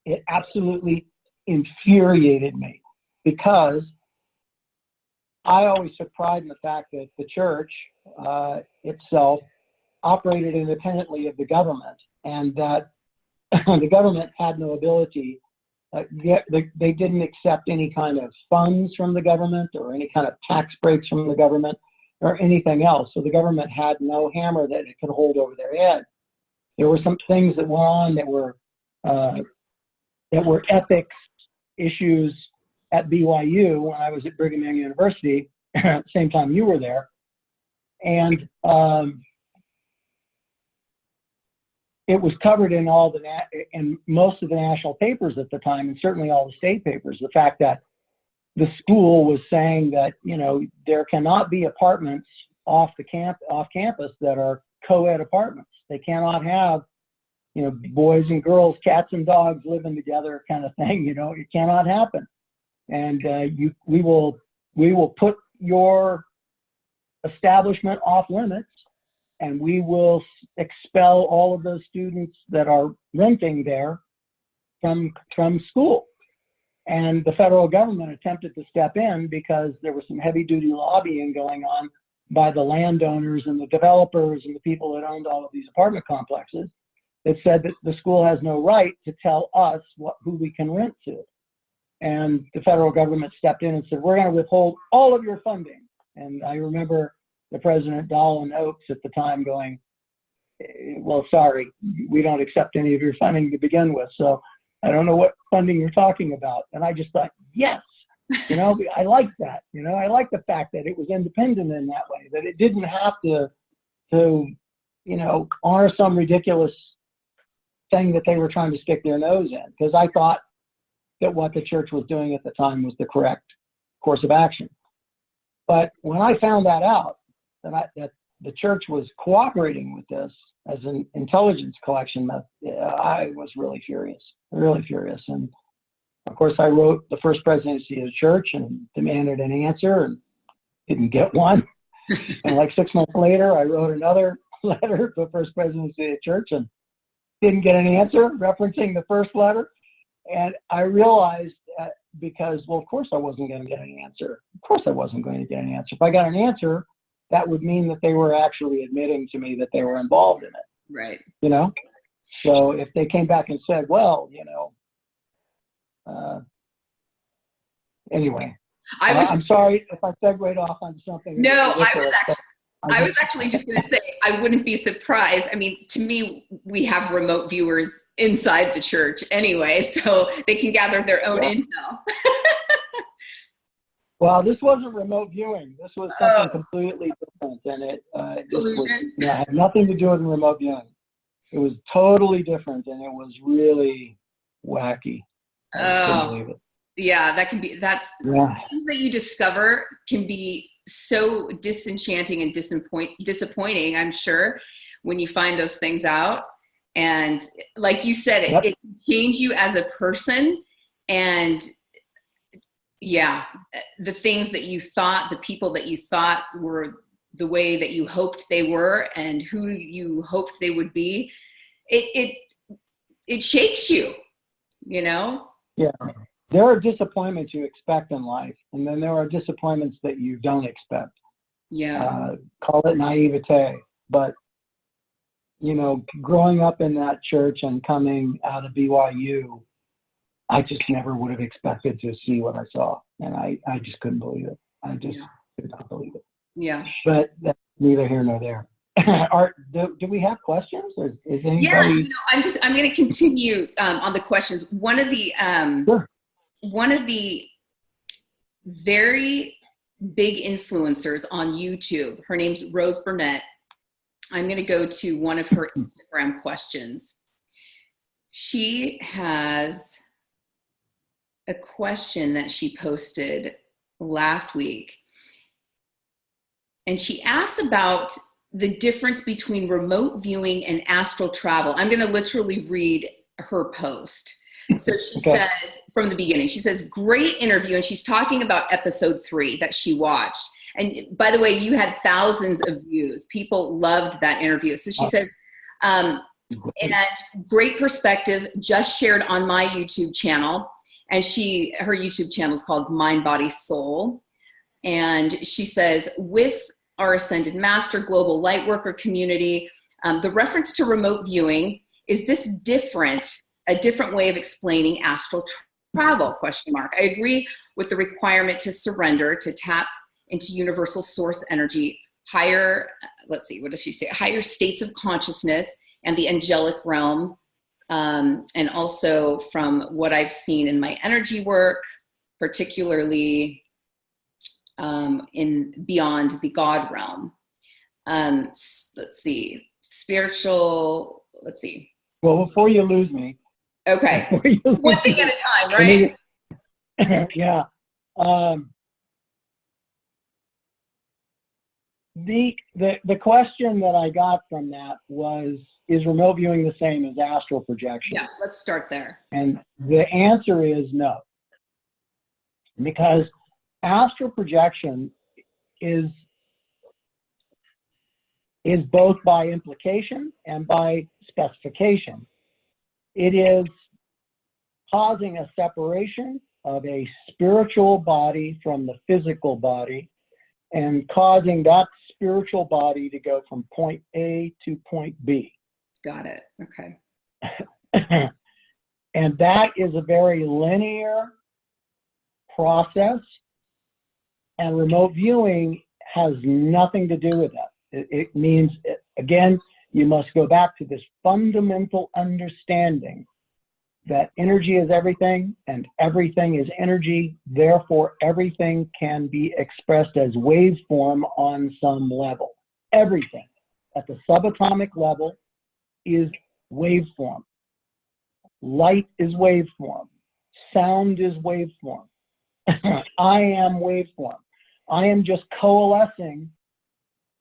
it absolutely infuriated me, because I always took pride in the fact that the church itself operated independently of the government, and that the government had no ability. They didn't accept any kind of funds from the government or any kind of tax breaks from the government or anything else. So the government had no hammer that it could hold over their head. There were some things that went on that were ethics issues at BYU when I was at Brigham Young University, at the same time you were there. And it was covered in in most of the national papers at the time, and certainly all the state papers, the fact that the school was saying that, you know, there cannot be apartments off campus that are co-ed apartments. They cannot have, you know, boys and girls, cats and dogs living together kind of thing. You know, it cannot happen. And we will put your establishment off limits, and we will expel all of those students that are renting there from school. And the federal government attempted to step in because there was some heavy-duty lobbying going on by the landowners and the developers and the people that owned all of these apartment complexes that said that the school has no right to tell us who we can rent to. And the federal government stepped in and said, we're going to withhold all of your funding. And I remember the President Dolan Oaks at the time going, well, sorry, we don't accept any of your funding to begin with. So I don't know what funding you're talking about. And I just thought, yes, you know, I like that. You know, I like the fact that it was independent in that way, that it didn't have to, you know, honor some ridiculous thing that they were trying to stick their nose in. Because I thought that what the church was doing at the time was the correct course of action. But when I found that out, that the church was cooperating with this as an intelligence collection method, I was really furious. And of course, I wrote the first presidency of the church and demanded an answer and didn't get one. And like 6 months later, I wrote another letter to the first presidency of the church and didn't get an answer referencing the first letter. And I realized because, well, of course I wasn't going to get an answer. If I got an answer, that would mean that they were actually admitting to me that they were involved in it. Right. You know? So if they came back and said, well, you know, anyway, I'm sorry if I segued off on something. No, I was actually just going to say, I wouldn't be surprised. I mean, to me, we have remote viewers inside the church anyway, so they can gather their own intel. Well, this wasn't remote viewing. This was something completely different, and it had nothing to do with remote viewing. It was totally different, and it was really wacky. Oh, yeah, that can be. Things that you discover can be so disenchanting and disappointing, I'm sure, when you find those things out. And like you said, it can change you as a person. And yeah, the things that you thought, the people that you thought were the way that you hoped they were and who you hoped they would be, it shakes you, you know? Yeah. There are disappointments you expect in life, and then there are disappointments that you don't expect. Yeah. Call it naivete. But, you know, growing up in that church and coming out of BYU, I just never would have expected to see what I saw. And I just couldn't believe it. I just could not believe it. Yeah. But that's neither here nor there. Do we have questions? Or is anybody... Yeah, you know, I'm going to continue on the questions. One of the very big influencers on YouTube. Her name's Rose Burnett. I'm going to go to one of her Instagram questions. She has a question that she posted last week. And she asked about the difference between remote viewing and astral travel. I'm going to literally read her post. So she says, from the beginning, she says, great interview. And she's talking about episode 3 that she watched. And by the way, you had thousands of views. People loved that interview. So she says, and great perspective, just shared on my YouTube channel. And her YouTube channel is called Mind, Body, Soul. And she says, with our Ascended Master Global Lightworker community, the reference to remote viewing, is this a different way of explaining astral travel, ? I agree with the requirement to surrender, to tap into universal source energy, higher, let's see, what does she say? Higher states of consciousness and the angelic realm. And also from what I've seen in my energy work, particularly in beyond the God realm. Let's see, spiritual, let's see. Well, before you lose me. Okay, one thing at a time, right? Yeah. The question that I got from that was, is remote viewing the same as astral projection? Yeah, let's start there. And the answer is no. Because astral projection is both by implication and by specification. It is causing a separation of a spiritual body from the physical body and causing that spiritual body to go from point A to point B. Got it. Okay. And that is a very linear process, and remote viewing has nothing to do with that. It means, again, you must go back to this fundamental understanding that energy is everything and everything is energy. Therefore, everything can be expressed as waveform on some level. Everything at the subatomic level is waveform. Light is waveform. Sound is waveform. I am waveform. I am just coalescing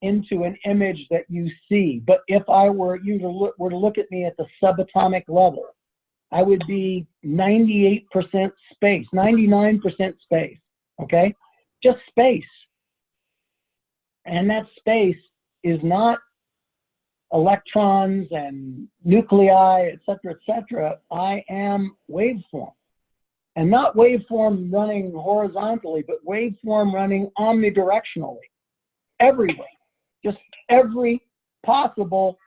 into an image that you see. But if I were to look at me at the subatomic level, I would be 98% space, 99% space, okay? Just space. And that space is not electrons and nuclei, et cetera, I am waveform. And not waveform running horizontally, but waveform running omnidirectionally, everywhere. Just every possible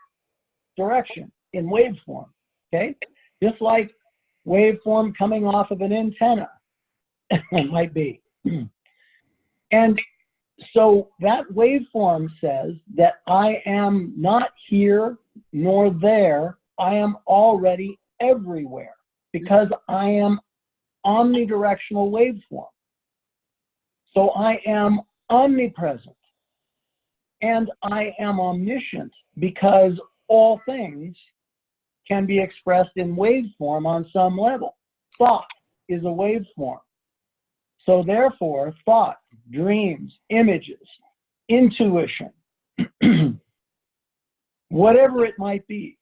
direction in waveform, okay? Just like waveform coming off of an antenna might be. And so that waveform says that I am not here nor there, I am already everywhere because I am omnidirectional waveform. So I am omnipresent and I am omniscient because all things can be expressed in waveform on some level. Thought is a waveform. So therefore, thought, dreams, images, intuition, whatever it might be,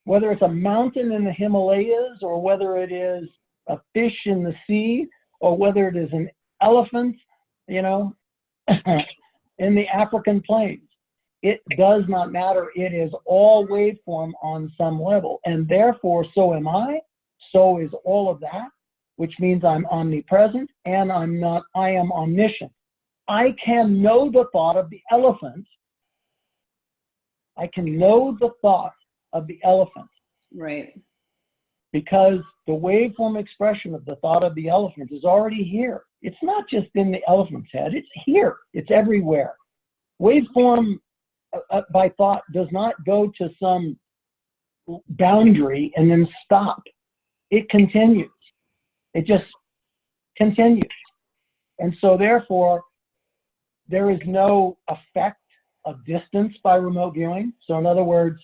whether it's a mountain in the Himalayas or whether it is a fish in the sea or whether it is an elephant, you know, in the African plains. It does not matter. It is all waveform on some level. And therefore, so am I. So is all of that, which means I'm omnipresent and I am omniscient. I can know the thought of the elephant. I can know the thought of the elephant. Right. Because the waveform expression of the thought of the elephant is already here. It's not just in the elephant's head. It's here. It's everywhere. Waveform by thought does not go to some boundary and then stop. It continues. It just continues. And so therefore, there is no effect of distance by remote viewing. So in other words,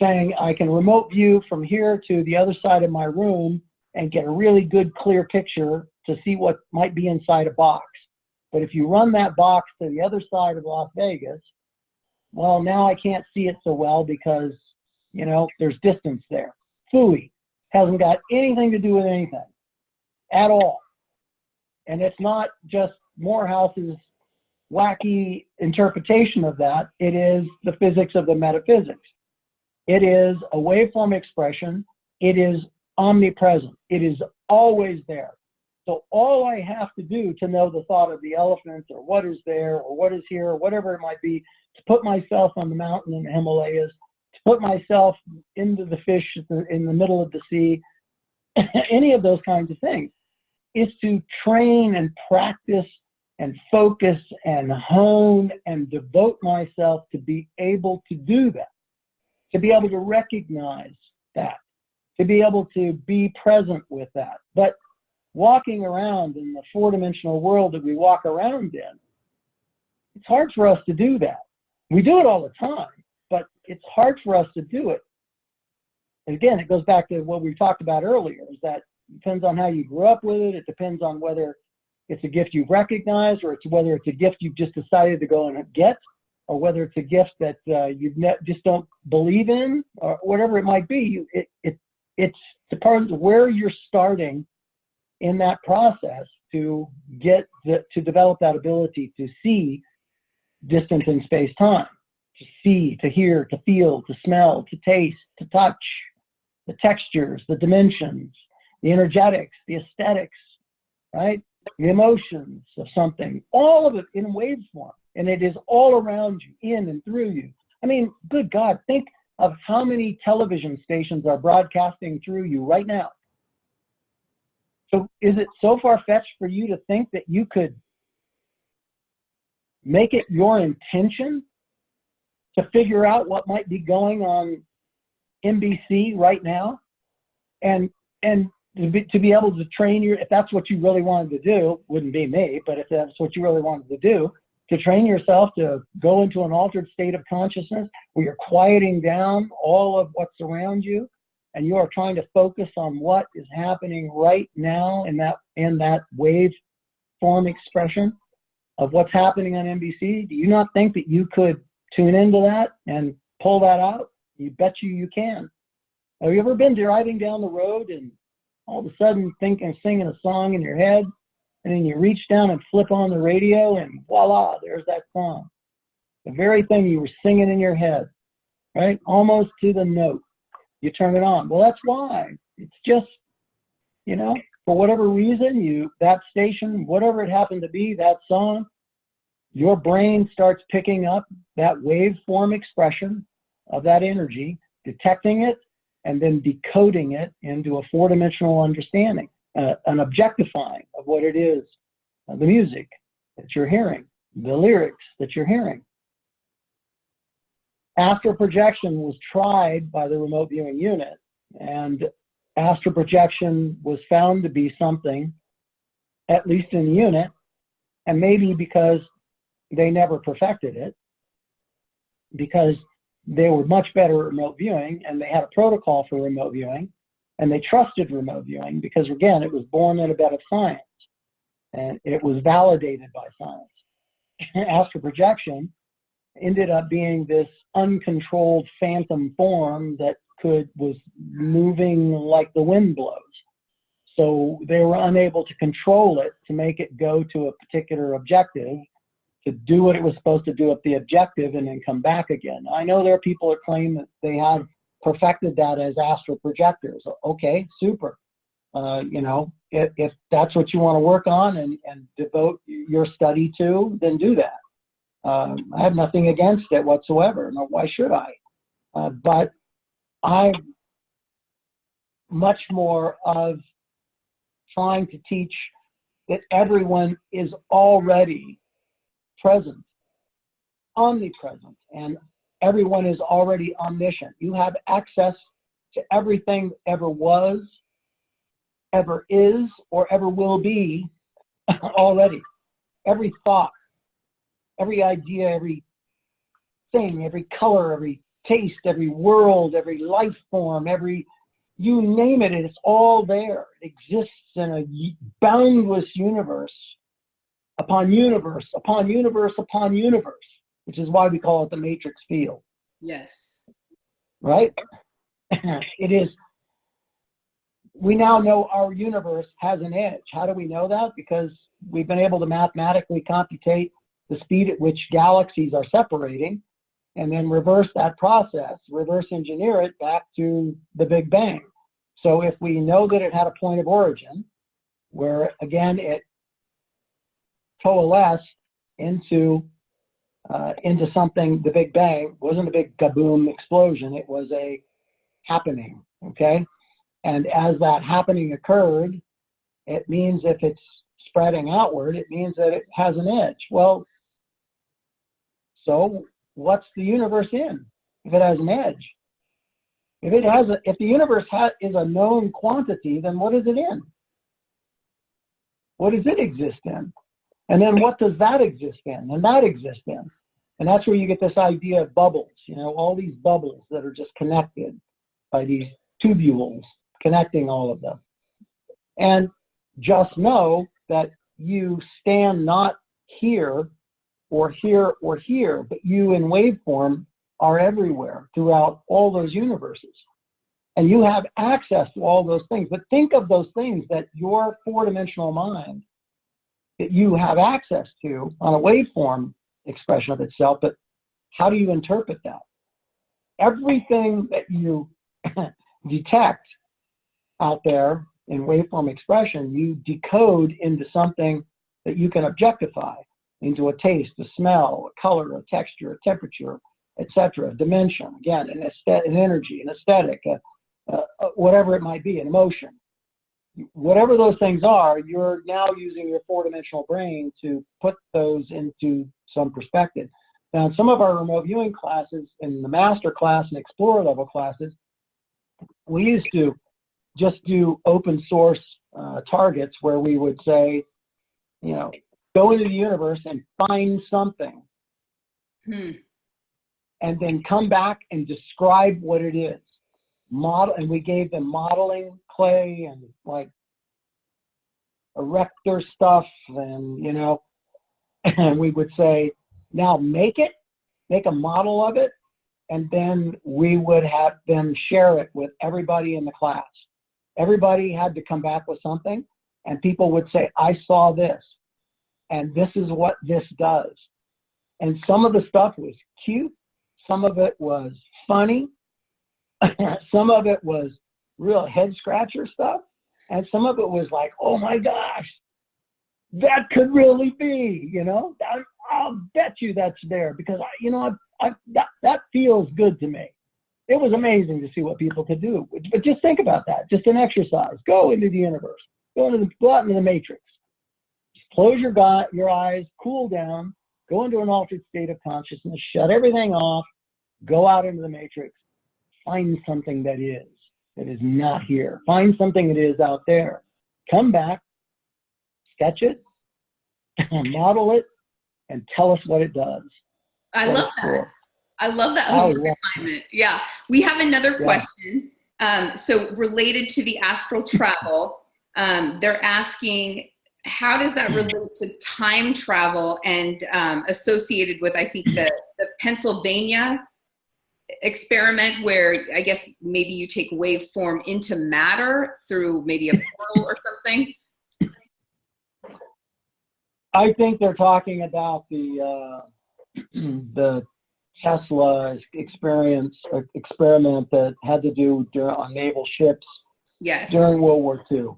saying I can remote view from here to the other side of my room and get a really good clear picture to see what might be inside a box. But if you run that box to the other side of Las Vegas, well, now I can't see it so well because, you know, there's distance there. Phooey. Hasn't got anything to do with anything at all. And it's not just Morehouse's wacky interpretation of that. It is the physics of the metaphysics. It is a waveform expression. It is omnipresent. It is always there. So all I have to do to know the thought of the elephant or what is there or what is here or whatever it might be, to put myself on the mountain in the Himalayas, to put myself into the fish in the middle of the sea, any of those kinds of things, is to train and practice and focus and hone and devote myself to be able to do that, to be able to recognize that, to be able to be present with that. But walking around in the four-dimensional world that we walk around in, it's hard for us to do that. We do it all the time, but it's hard for us to do it. And again, it goes back to what we talked about earlier, is that it depends on how you grew up with it. It depends on whether it's a gift you've recognized or whether it's a gift you've just decided to go and get, or whether it's a gift that you just don't believe in, or whatever it might be. It's the part of where you're starting in that process to to develop that ability to see distance in space-time, to see, to hear, to feel, to smell, to taste, to touch, the textures, the dimensions, the energetics, the aesthetics, right? The emotions of something, all of it in wave form. And it is all around you, in and through you. I mean, good God, think of how many television stations are broadcasting through you right now. So is it so far-fetched for you to think that you could make it your intention to figure out what might be going on NBC right now, and to be able to train if that's what you really wanted to do, wouldn't be me, but if that's what you really wanted to do, to train yourself to go into an altered state of consciousness where you're quieting down all of what's around you, and you are trying to focus on what is happening right now in that wave form expression of what's happening on NBC. Do you not think that you could tune into that and pull that out? You bet you can. Have you ever been driving down the road and all of a sudden singing a song in your head, and then you reach down and flip on the radio and voila, there's that song. The very thing you were singing in your head, right? Almost to the note. You turn it on. Well, that's why. It's just, you know, for whatever reason, that station, whatever it happened to be, that song, your brain starts picking up that waveform expression of that energy, detecting it, and then decoding it into a four-dimensional understanding, an objectifying of what it is, the music that you're hearing, the lyrics that you're hearing. Astral projection was tried by the remote viewing unit, and astral projection was found to be something, at least in the unit, and maybe because they never perfected it, because they were much better at remote viewing, and they had a protocol for remote viewing, and they trusted remote viewing because, again, it was born in a bed of science, and it was validated by science. Astral projection ended up being this uncontrolled phantom form that was moving like the wind blows. So they were unable to control it to make it go to a particular objective, to do what it was supposed to do at the objective and then come back again. I know there are people that claim that they had perfected that as astral projectors. Okay, super. You know, if that's what you want to work on and devote your study to, then do that. I have nothing against it whatsoever. No, why should I? But I'm much more of trying to teach that everyone is already present, omnipresent, and everyone is already omniscient. You have access to everything that ever was, ever is, or ever will be already. Every thought, every idea, every thing, every color, every taste, every world, every life form, every, you name it, it's all there. It exists in a boundless universe upon universe, upon universe, upon universe, which is why we call it the matrix field. Yes. Right? It is. We now know our universe has an edge. How do we know that? Because we've been able to mathematically computate the speed at which galaxies are separating, and then reverse that process, reverse engineer it back to the Big Bang. So if we know that it had a point of origin, where again it coalesced into something, the Big Bang wasn't a big kaboom explosion, it was a happening, okay? And as that happening occurred, it means if it's spreading outward, it means that it has an edge. Well, so what's the universe in if it has an edge? If the universe is a known quantity, then what is it in? What does it exist in? And then what does that exist in? And that exist in? And that's where you get this idea of bubbles, you know, all these bubbles that are just connected by these tubules connecting all of them. And just know that you stand not here or here or here, but you in waveform are everywhere throughout all those universes. And you have access to all those things. But think of those things that your four-dimensional mind, that you have access to on a waveform expression of itself, but how do you interpret that? Everything that you detect out there in waveform expression, you decode into something that you can objectify, into a taste, a smell, a color, a texture, a temperature, etc., a dimension, again, an energy, an aesthetic, whatever it might be, an emotion. Whatever those things are, you're now using your four-dimensional brain to put those into some perspective. Now, in some of our remote viewing classes, in the master class and explorer level classes, we used to just do open source targets where we would say, you know, go into the universe and find something. And then come back and describe what it is. And we gave them modeling clay and like erector stuff, and you know, and we would say, now make a model of it, and then we would have them share it with everybody in the class. Everybody had to come back with something, and people would say, I saw this, and this is what this does. And some of the stuff was cute, some of it was funny, some of it was real head scratcher stuff, and some of it was like, oh my gosh, that could really be, you know, I'll bet you that's there, because you know, that feels good to me. It was amazing to see what people could do. But just think about that, just an exercise. Go into the universe, go out into the matrix. Just close your eyes, cool down, go into an altered state of consciousness, shut everything off, go out into the matrix, find something that is not here. Find something that is out there. Come back, sketch it, model it, and tell us what it does. I love that. I love that homework assignment. Yeah. We have another question. So related to the astral travel, they're asking, how does that relate to time travel and associated with, I think, the Pennsylvania experiment, where I guess maybe you take waveform into matter through maybe a portal or something? I think they're talking about the Tesla experiment that had to do on naval ships during World War II.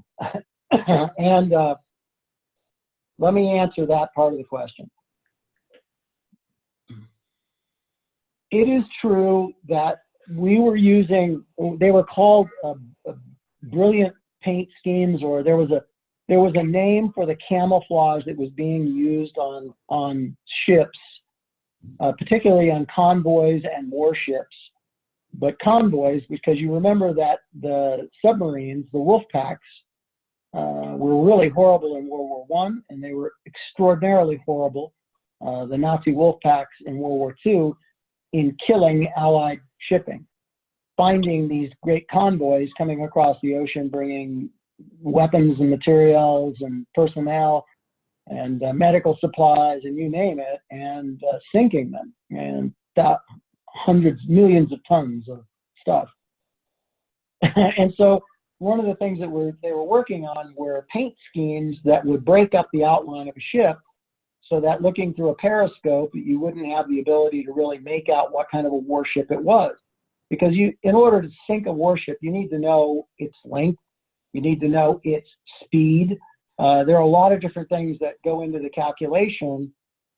And let me answer that part of the question. It is true that we were using, they were called brilliant paint schemes, or there was a name for the camouflage that was being used on ships, particularly on convoys and warships. But convoys, because you remember that the submarines, the wolf packs, were really horrible in World War I, and they were extraordinarily horrible the Nazi wolf packs in World War II in killing Allied shipping, finding these great convoys coming across the ocean, bringing weapons and materials and personnel and medical supplies and you name it, and sinking them, and hundreds, millions of tons of stuff. And so one of the things that they were working on were paint schemes that would break up the outline of a ship so that looking through a periscope, you wouldn't have the ability to really make out what kind of a warship it was. Because in order to sink a warship, you need to know its length, you need to know its speed. There are a lot of different things that go into the calculation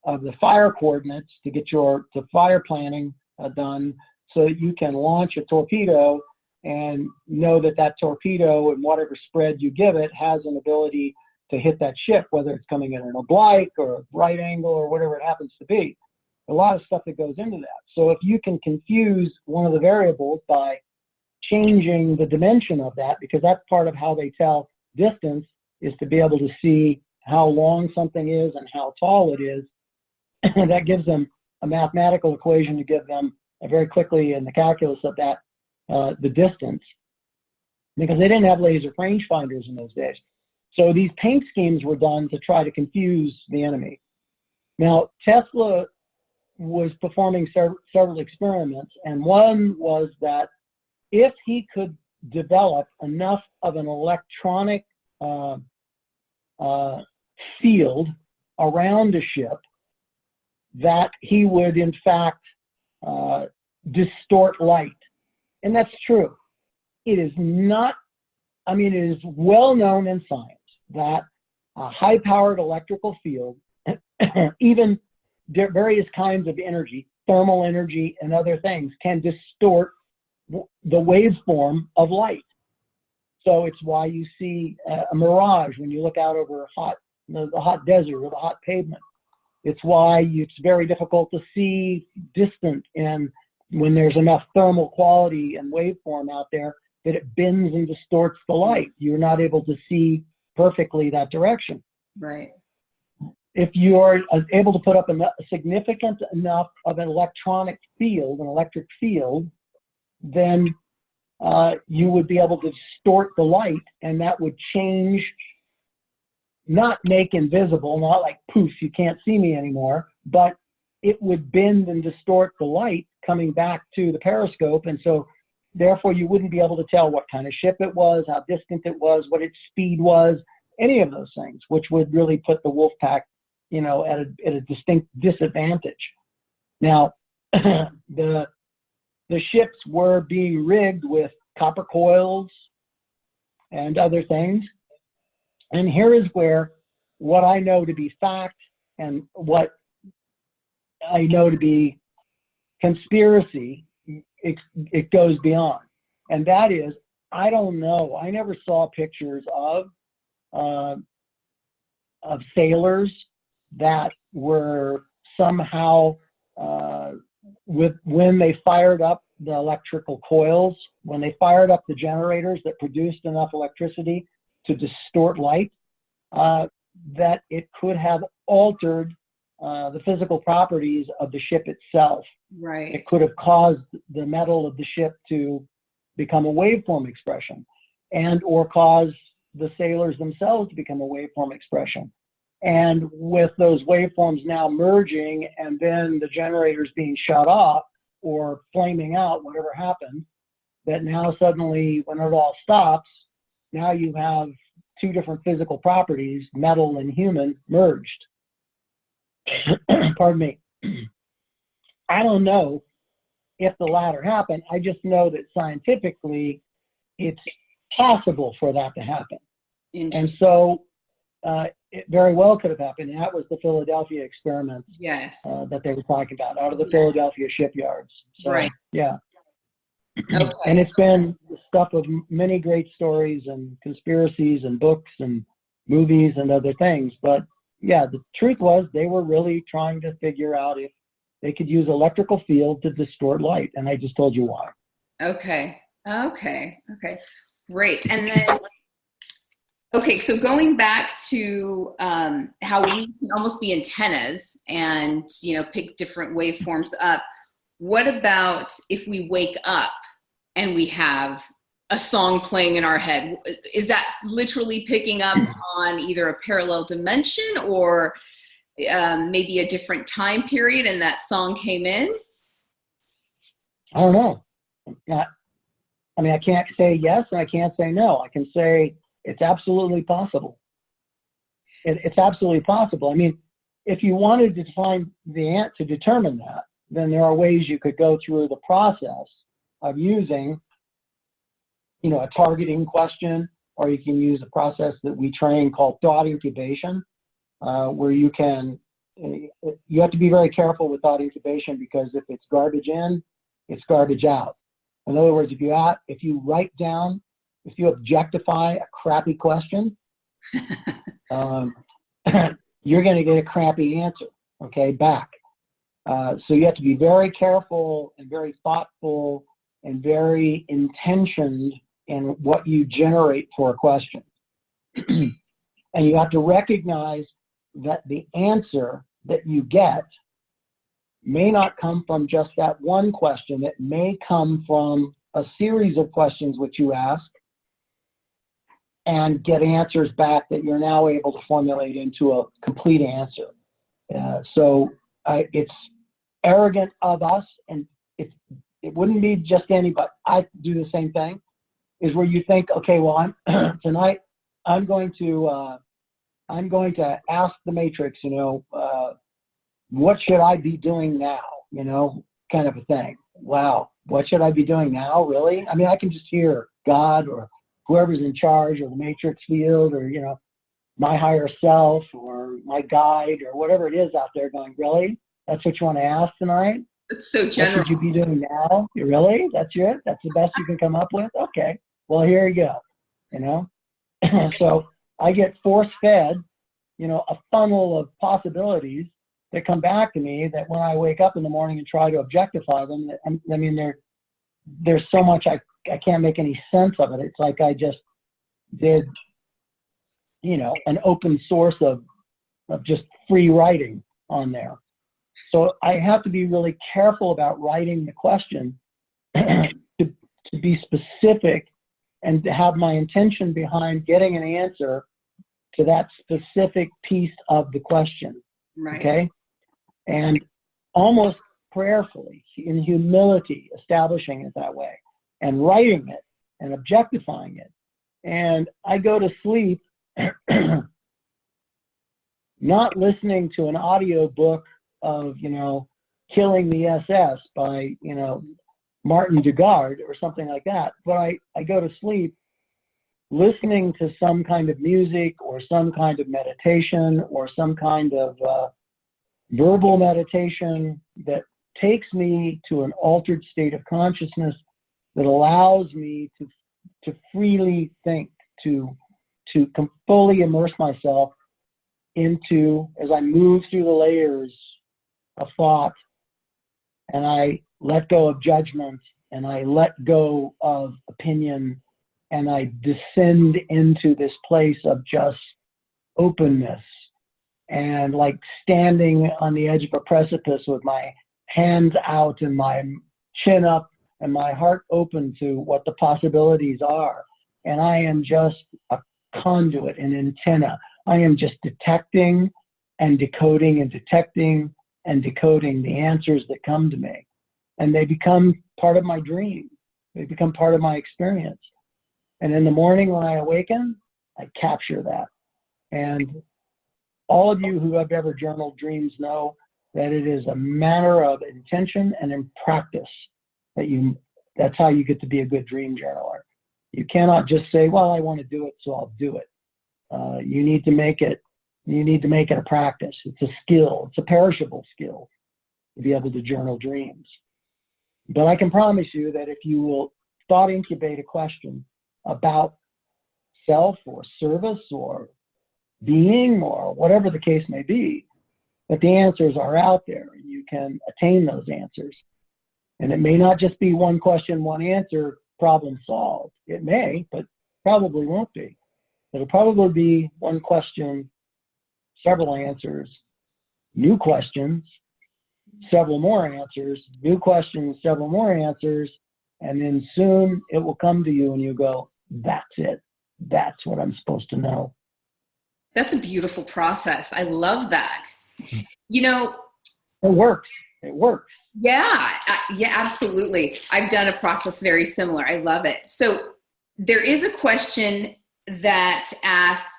of the fire coordinates to get the fire planning done, so that you can launch a torpedo and know that that torpedo and whatever spread you give it has an ability to hit that ship, whether it's coming in an oblique or a right angle or whatever it happens to be. A lot of stuff that goes into that. So if you can confuse one of the variables by changing the dimension of that, because that's part of how they tell distance, is to be able to see how long something is and how tall it is. That gives them a mathematical equation to give them very quickly in the calculus of that, the distance, because they didn't have laser rangefinders in those days. So these paint schemes were done to try to confuse the enemy. Now, Tesla was performing several experiments, and one was that if he could develop enough of an electronic field around a ship, that he would in fact distort light. And that's true. It is not, I mean, it is well known in science that a high-powered electrical field, even various kinds of energy, thermal energy and other things, can distort the waveform of light. So it's why you see a mirage when you look out over the hot desert or the hot pavement. It's why it's very difficult to see distant, and when there's enough thermal quality and waveform out there that it bends and distorts the light. You're not able to see perfectly that direction. Right. If you are able to put up a significant enough of an electronic field, an electric field, then you would be able to distort the light, and that would change, not make invisible, not like poof, you can't see me anymore, but it would bend and distort the light coming back to the periscope. And so therefore you wouldn't be able to tell what kind of ship it was, how distant it was, what its speed was, any of those things, which would really put the wolf pack, you know, at a distinct disadvantage. Now, the ships were being rigged with copper coils and other things. And here is where what I know to be fact and what I know to be conspiracy, it goes beyond. And that is, I don't know, I never saw pictures of sailors that were somehow, when they fired up the electrical coils, when they fired up the generators that produced enough electricity to distort light, that it could have altered the physical properties of the ship itself. Right. It could have caused the metal of the ship to become a waveform expression, and or cause the sailors themselves to become a waveform expression. And with those waveforms now merging, and then the generators being shut off or flaming out, whatever happened, that now suddenly when it all stops, now you have two different physical properties, metal and human, merged. Pardon me. I don't know if the latter happened. I just know that scientifically it's possible for that to happen. And so it very well could have happened. And that was the Philadelphia experiment. Yes. That they were talking about out of the Philadelphia shipyards. So, right. Yeah. Okay. And it's been the stuff of many great stories and conspiracies and books and movies and other things. But yeah, the truth was they were really trying to figure out if they could use electrical field to distort light. And I just told you why. Okay. Okay. Okay. Great. And then, Okay, so going back to how we can almost be antennas and, you know, pick different waveforms up. What about if we wake up and we have a song playing in our head? Is that literally picking up on either a parallel dimension or maybe a different time period and that song came in? I don't know. I mean, I can't say yes and I can't say no. I can say it's absolutely possible. It's absolutely possible. I mean, if you wanted to find to determine that, then there are ways you could go through the process of using, you know, a targeting question, or you can use a process that we train called thought incubation, where you have to be very careful with thought incubation, because if it's garbage in, it's garbage out. In other words, if you write down, if you objectify a crappy question, you're going to get a crappy answer, okay, back. So you have to be very careful and very thoughtful and very intentioned in what you generate for a question. And you have to recognize that the answer that you get may not come from just that one question. It may come from a series of questions which you ask and get answers back that you're now able to formulate into a complete answer. So it's arrogant of us, and it wouldn't be just anybody. I do the same thing, is where you think, okay, well, tonight I'm going to ask the Matrix, you know, what should I be doing now? You know, kind of a thing. Wow, what should I be doing now? Really? I mean, I can just hear God or whoever's in charge, or the Matrix field, or, you know, my higher self or my guide or whatever it is out there going, really? That's what you want to ask tonight? It's so general. What should you be doing now? You really? That's it? That's the best you can come up with? Okay. Well, here you go. You know? So I get force-fed, you know, a funnel of possibilities that come back to me, that when I wake up in the morning and try to objectify them, I mean, there's so much I can't make any sense of it. It's like I just did, you know, an open source of just free writing on there. So I have to be really careful about writing the question to be specific and to have my intention behind getting an answer to that specific piece of the question. Right. Okay? And almost prayerfully, in humility, establishing it that way, and writing it and objectifying it. And I go to sleep not listening to an audio book of, you know, Killing the SS by, you know, Martin Dugard or something like that, but I go to sleep listening to some kind of music or some kind of meditation or some kind of verbal meditation that takes me to an altered state of consciousness that allows me to freely think, to fully immerse myself into, as I move through the layers of thought, and I let go of judgment, and I let go of opinion, and I descend into this place of just openness, and like standing on the edge of a precipice with my hands out and my chin up and my heart open to what the possibilities are. And I am just a conduit, an antenna. I am just detecting and decoding and detecting and decoding the answers that come to me. And they become part of my dream. They become part of my experience. And in the morning when I awaken, I capture that. And all of you who have ever journaled dreams know that it is a matter of intention and in practice that's how you get to be a good dream journaler. You cannot just say, well, I want to do it, so I'll do it. You need to make it a practice. It's a skill. It's a perishable skill to be able to journal dreams. But I can promise you that if you will thought incubate a question about self or service or being or whatever the case may be, that the answers are out there and you can attain those answers. And it may not just be one question, one answer, problem solved. It may, but probably won't be. It'll probably be one question, several answers, new questions, several more answers, new questions, several more answers, and then soon it will come to you and you go, that's it. That's what I'm supposed to know. That's a beautiful process. I love that. You know, it works. It works. Yeah, yeah, absolutely. I've done a process very similar. I love it. So there is a question that asks,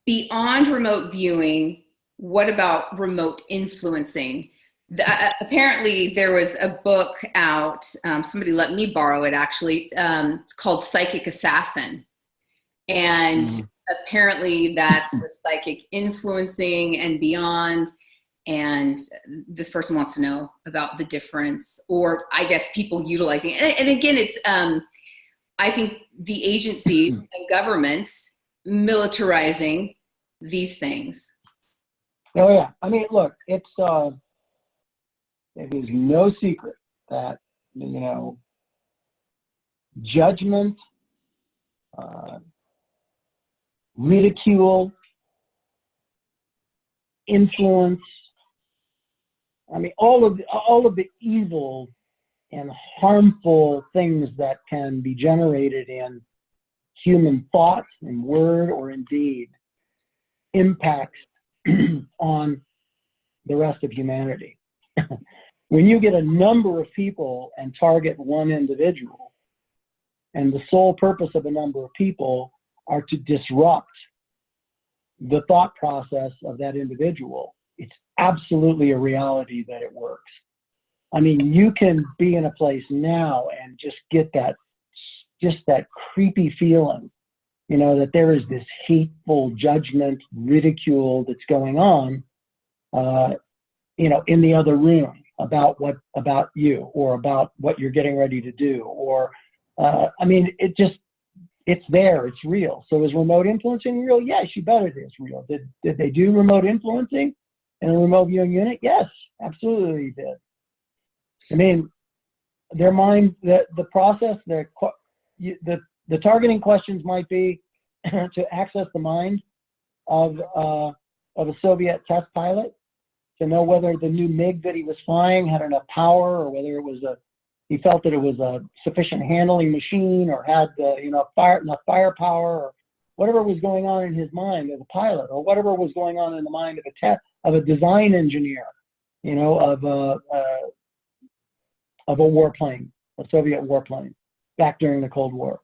beyond remote viewing, what about remote influencing? Apparently there was a book out, somebody let me borrow it actually, it's called Psychic Assassin. And apparently that's with psychic influencing and beyond. And this person wants to know about the difference, or I guess people utilizing it. And again, it's, I think the agency and governments militarizing these things. Oh yeah. I mean, look, it is no secret that, you know, judgment, ridicule, influence, I mean, all of the evil and harmful things that can be generated in human thought and word or in deed impacts on the rest of humanity. When you get a number of people and target one individual, and the sole purpose of a number of people are to disrupt the thought process of that individual, it's absolutely a reality that it works. I mean, you can be in a place now and just get that creepy feeling, you know, that there is this hateful judgment, ridicule that's going on, you know, in the other room about you or about what you're getting ready to do. Or, I mean, it's there, it's real. So is remote influencing real? Yes, you bet it is real. Did they do remote influencing in a remote viewing unit? Yes, absolutely they did. I mean, their mind, the process, the targeting questions might be to access the mind of a Soviet test pilot, to know whether the new MiG that he was flying had enough power, or whether he felt that it was a sufficient handling machine, or had enough firepower, or whatever was going on in his mind as a pilot, or whatever was going on in the mind of a design engineer, you know, of a warplane, a Soviet warplane, back during the Cold War.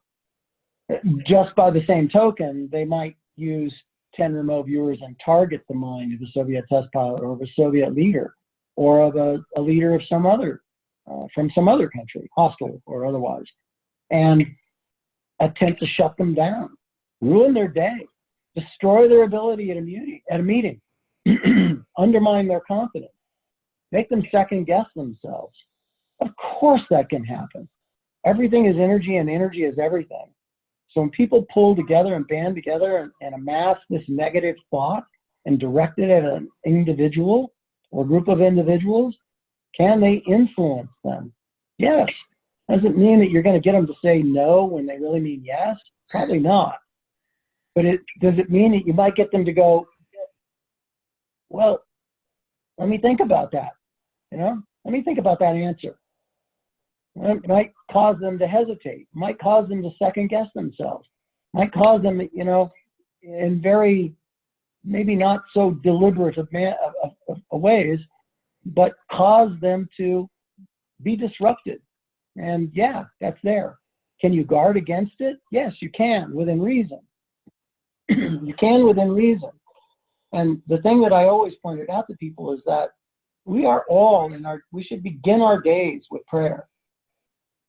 Just by the same token, they might use 10 remote viewers and target the mind of a Soviet test pilot, or of a Soviet leader, or of a leader of some other, from some other country, hostile or otherwise, and attempt to shut them down, ruin their day, destroy their ability at a meeting, undermine their confidence, make them second guess themselves. Of course that can happen. Everything is energy, and energy is everything. So when people pull together and band together and amass this negative thought and direct it at an individual or group of individuals, can they influence them? Yes. Doesn't mean that you're going to get them to say no when they really mean yes. Probably not. But does it mean that you might get them to go, well, let me think about that. You know, let me think about that answer. It might cause them to hesitate, might cause them to second guess themselves, might cause them, you know, in very, maybe not so deliberate of ways, but cause them to be disrupted. And yeah, that's there. Can you guard against it? Yes, you can, within reason. You can within reason. And the thing that I always pointed out to people is that we are all we should begin our days with prayer.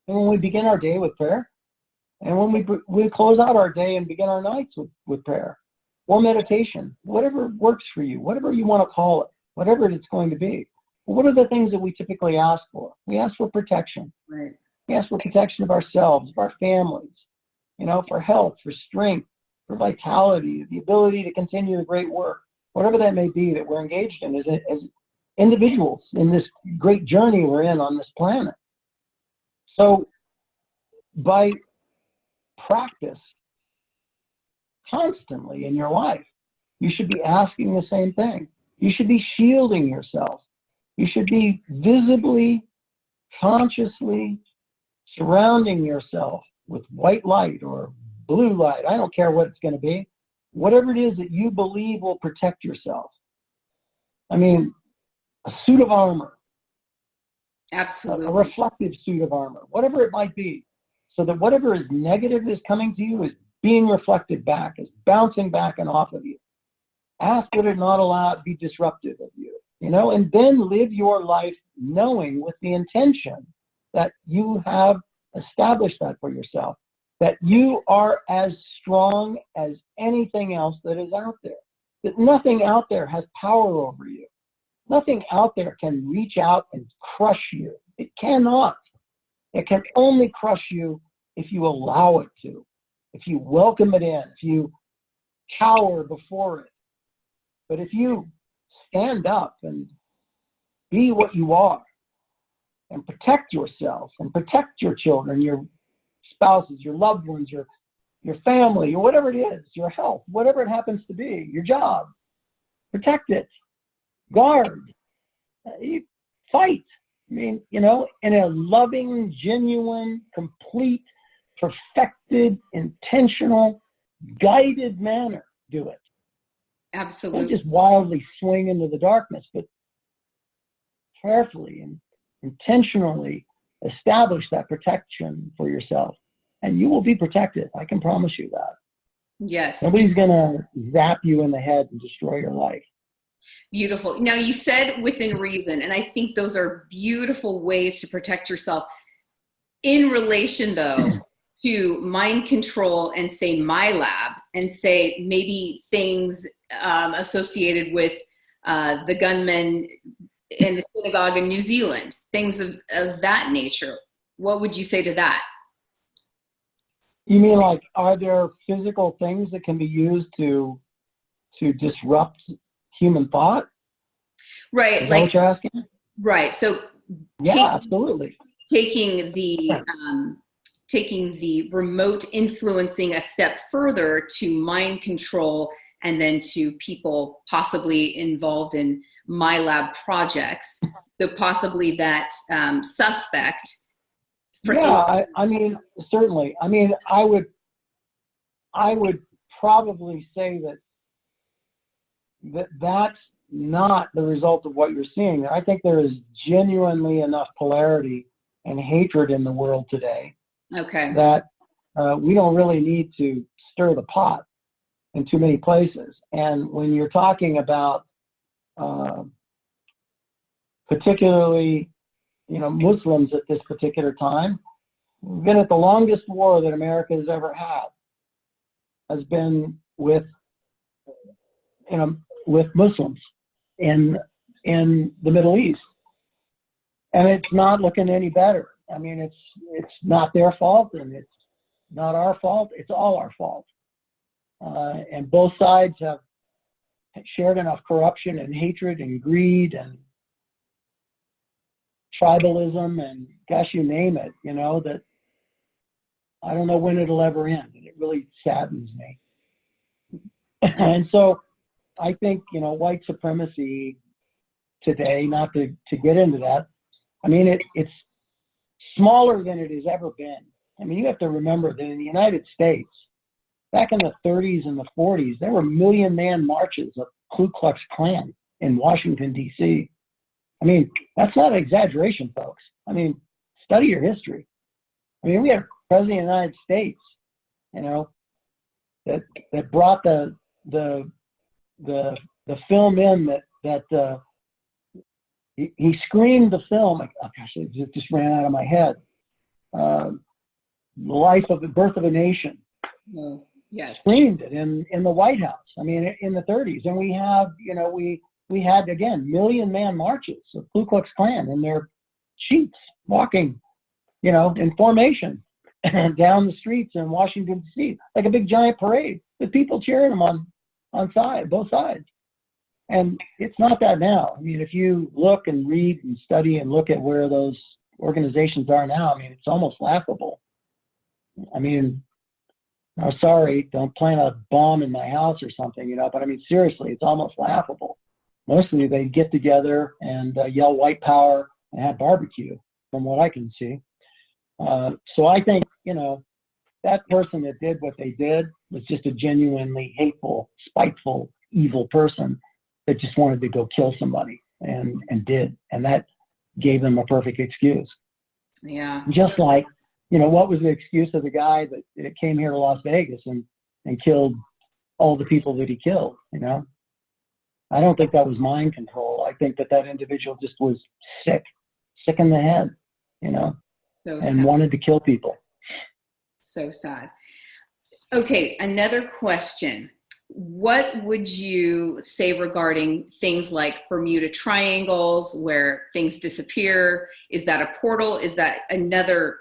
And when we begin our day with prayer, and when we close out our day and begin our nights with prayer or meditation, whatever works for you, whatever you want to call it, whatever it's going to be. What are the things that we typically ask for? We ask for protection. Right. We ask for protection of ourselves, of our families, you know, for health, for strength, for vitality, the ability to continue the great work, whatever that may be that we're engaged in as individuals in this great journey we're in on this planet. So by practice constantly in your life. You should be asking the same thing. You should be shielding yourself. You should be visibly, consciously surrounding yourself with white light or blue light. I don't care what it's going to be. Whatever it is that you believe will protect yourself. I mean, a suit of armor. Absolutely. A reflective suit of armor, whatever it might be, so that whatever is negative is coming to you is being reflected back, is bouncing back and off of you. Ask that it not allow it to be disruptive of you, and then live your life knowing with the intention that you have established that for yourself, that you are as strong as anything else that is out there, that nothing out there has power over you. Nothing out there can reach out and crush you. It cannot. It can only crush you if you allow it to, if you welcome it in, if you cower before it. But if you stand up and be what you are and protect yourself and protect your children, your spouses, your loved ones, your family, or whatever it is, your health, whatever it happens to be, your job, protect it. Guard, you fight. I mean, in a loving, genuine, complete, perfected, intentional, guided manner, do it. Absolutely. Don't just wildly swing into the darkness, but carefully and intentionally establish that protection for yourself. And you will be protected. I can promise you that. Yes. Nobody's going to zap you in the head and destroy your life. Beautiful. Now, you said within reason, and I think those are beautiful ways to protect yourself. In relation, though, to mind control and say my lab, and say maybe things associated with the gunmen in the synagogue in New Zealand, things of that nature. What would you say to that? You mean like, are there physical things that can be used to disrupt human thought? Right. Is that what you're asking? Right. So absolutely. Taking the remote influencing a step further to mind control, and then to people possibly involved in my lab projects. So possibly that suspect. I mean, certainly. I mean, I would probably say that's not the result of what you're seeing. I think there is genuinely enough polarity and hatred in the world today. Okay. That we don't really need to stir the pot in too many places. And when you're talking about particularly, Muslims at this particular time, we've been at the longest war that America has ever had, has been with Muslims in the Middle East. And it's not looking any better. I mean, it's not their fault, and it's not our fault. It's all our fault. And both sides have shared enough corruption and hatred and greed and tribalism and gosh, you name it, that I don't know when it'll ever end. And it really saddens me. And so I think, white supremacy today, not to get into that, I mean, it's smaller than it has ever been. I mean, you have to remember that in the United States, back in the 30s and the 40s, there were million-man marches of Ku Klux Klan in Washington, D.C. I mean, that's not an exaggeration, folks. I mean, study your history. I mean, we had a president of the United States, that brought the film in that he screamed the film. Oh gosh, it just ran out of my head. The Birth of a Nation. Oh, yes. Screamed it in the White House. I mean, in the 30s, and we have, we had again million-man marches of Ku Klux Klan in their sheets, walking, in formation down the streets in Washington D.C. like a big giant parade with people cheering them on both sides. And it's not that now. I mean, if you look and read and study and look at where those organizations are now, I mean, it's almost laughable. I mean, I'm sorry, don't plant a bomb in my house or something, you know, but I mean, seriously, it's almost laughable. Mostly they get together and yell white power and have barbecue, from what I can see. So I think, you know, that person that did what they did was just a genuinely hateful, spiteful, evil person that just wanted to go kill somebody and did. And that gave them a perfect excuse. Yeah. Just like, you know, what was the excuse of the guy that came here to Las Vegas and killed all the people that he killed, you know? I don't think that was mind control. I think that individual just was sick in the head, you know, So and sad. wanted to kill people. So sad. Okay, another question. What would you say regarding things like Bermuda Triangles, where things disappear? Is that a portal? Is that another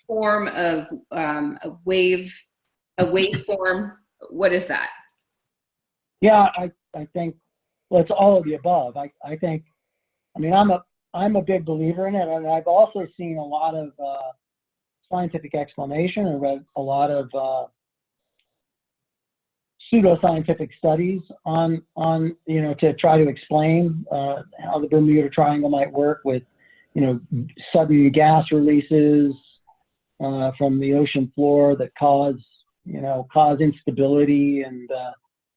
form of a waveform? What is that? Yeah, I think, well, it's all of the above. I think, I mean, I'm a big believer in it, and I've also seen a lot of scientific explanation and read a lot of pseudoscientific studies on you know, to try to explain how the Bermuda Triangle might work with, you know, sudden gas releases from the ocean floor that cause instability and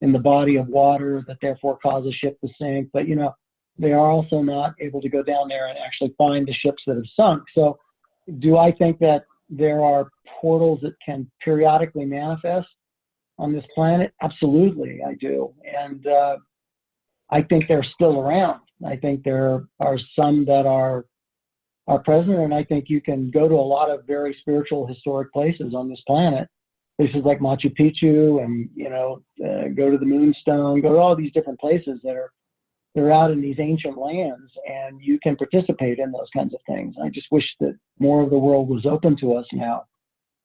in the body of water that therefore cause a ship to sink. But, you know, they are also not able to go down there and actually find the ships that have sunk. So do I think that there are portals that can periodically manifest on this planet? Absolutely, I do. And I think they're still around. I think there are some that are present, and I think you can go to a lot of very spiritual, historic places on this planet, places like Machu Picchu, and, you know, go to the Moonstone, go to all these different places they're out in these ancient lands, and you can participate in those kinds of things. I just wish that more of the world was open to us now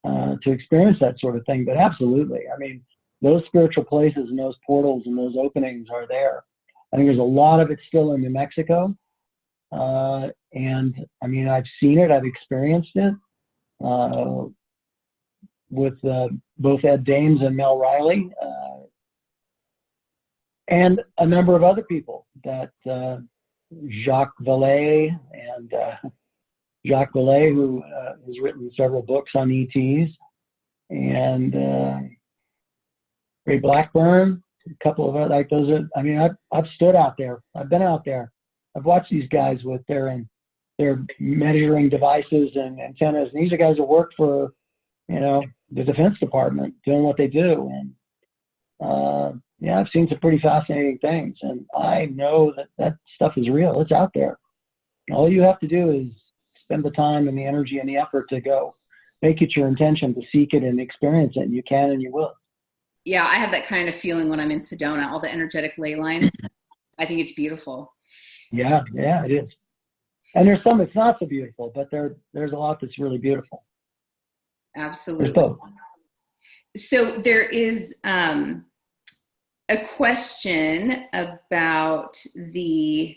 to experience that sort of thing. But absolutely, I mean, those spiritual places and those portals and those openings are there. I think there's a lot of it still in New Mexico. And I mean, I've seen it, I've experienced it with both Ed Dames and Mel Riley, and a number of other people that Jacques Vallée, who has written several books on ETs, and Ray Blackburn, a couple of other, like those are, I mean, I've stood out there, I've been out there, I've watched these guys with their measuring devices and antennas, and these are guys that work for, you know, the Defense Department doing what they do. And yeah, I've seen some pretty fascinating things, and I know that stuff is real. It's out there. All you have to do is spend the time and the energy and the effort to go make it your intention to seek it and experience it, and you can and you will. Yeah, I have that kind of feeling when I'm in Sedona, all the energetic ley lines. I think it's beautiful. Yeah, it is. And there's some that's not so beautiful, but there's a lot that's really beautiful. Absolutely. There's both. So there is a question about the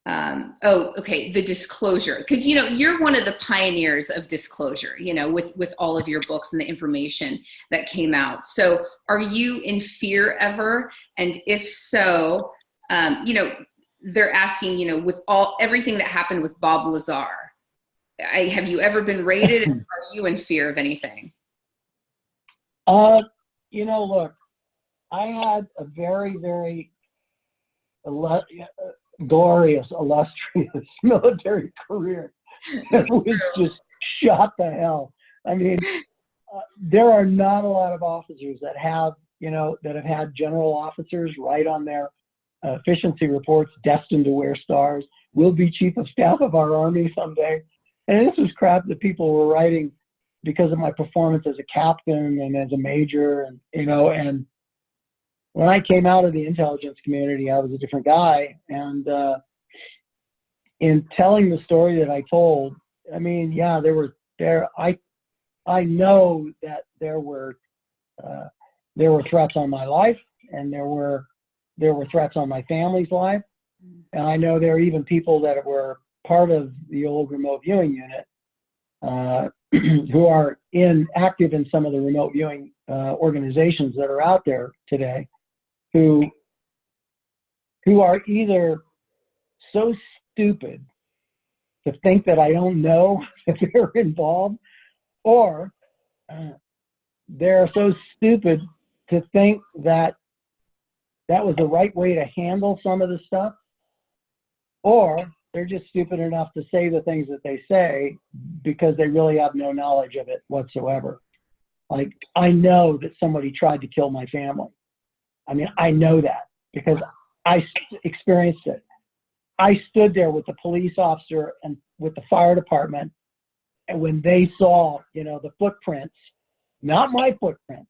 the disclosure, because, you know, you're one of the pioneers of disclosure, you know, with all of your books and the information that came out. So are you in fear ever? And if so, you know, they're asking, you know, with everything that happened with Bob Lazar, have you ever been raided? Are you in fear of anything? You know, look, I had a very, very glorious, illustrious military career that was just shot to hell. I mean, there are not a lot of officers that have had general officers write on their efficiency reports, destined to wear stars, will be chief of staff of our Army someday. And this was crap that people were writing because of my performance as a captain and as a major, and, you know, and when I came out of the intelligence community, I was a different guy. And in telling the story that I told, I mean, yeah, I know that there were threats on my life, and there were threats on my family's life. And I know there are even people that were part of the old remote viewing unit who are active in some of the remote viewing organizations that are out there today who are either so stupid to think that I don't know that they're involved, or they're so stupid to think that that was the right way to handle some of the stuff, or they're just stupid enough to say the things that they say because they really have no knowledge of it whatsoever. Like, I know that somebody tried to kill my family. I mean, I know that because I experienced it. I stood there with the police officer and with the fire department, and when they saw, the footprints, not my footprints,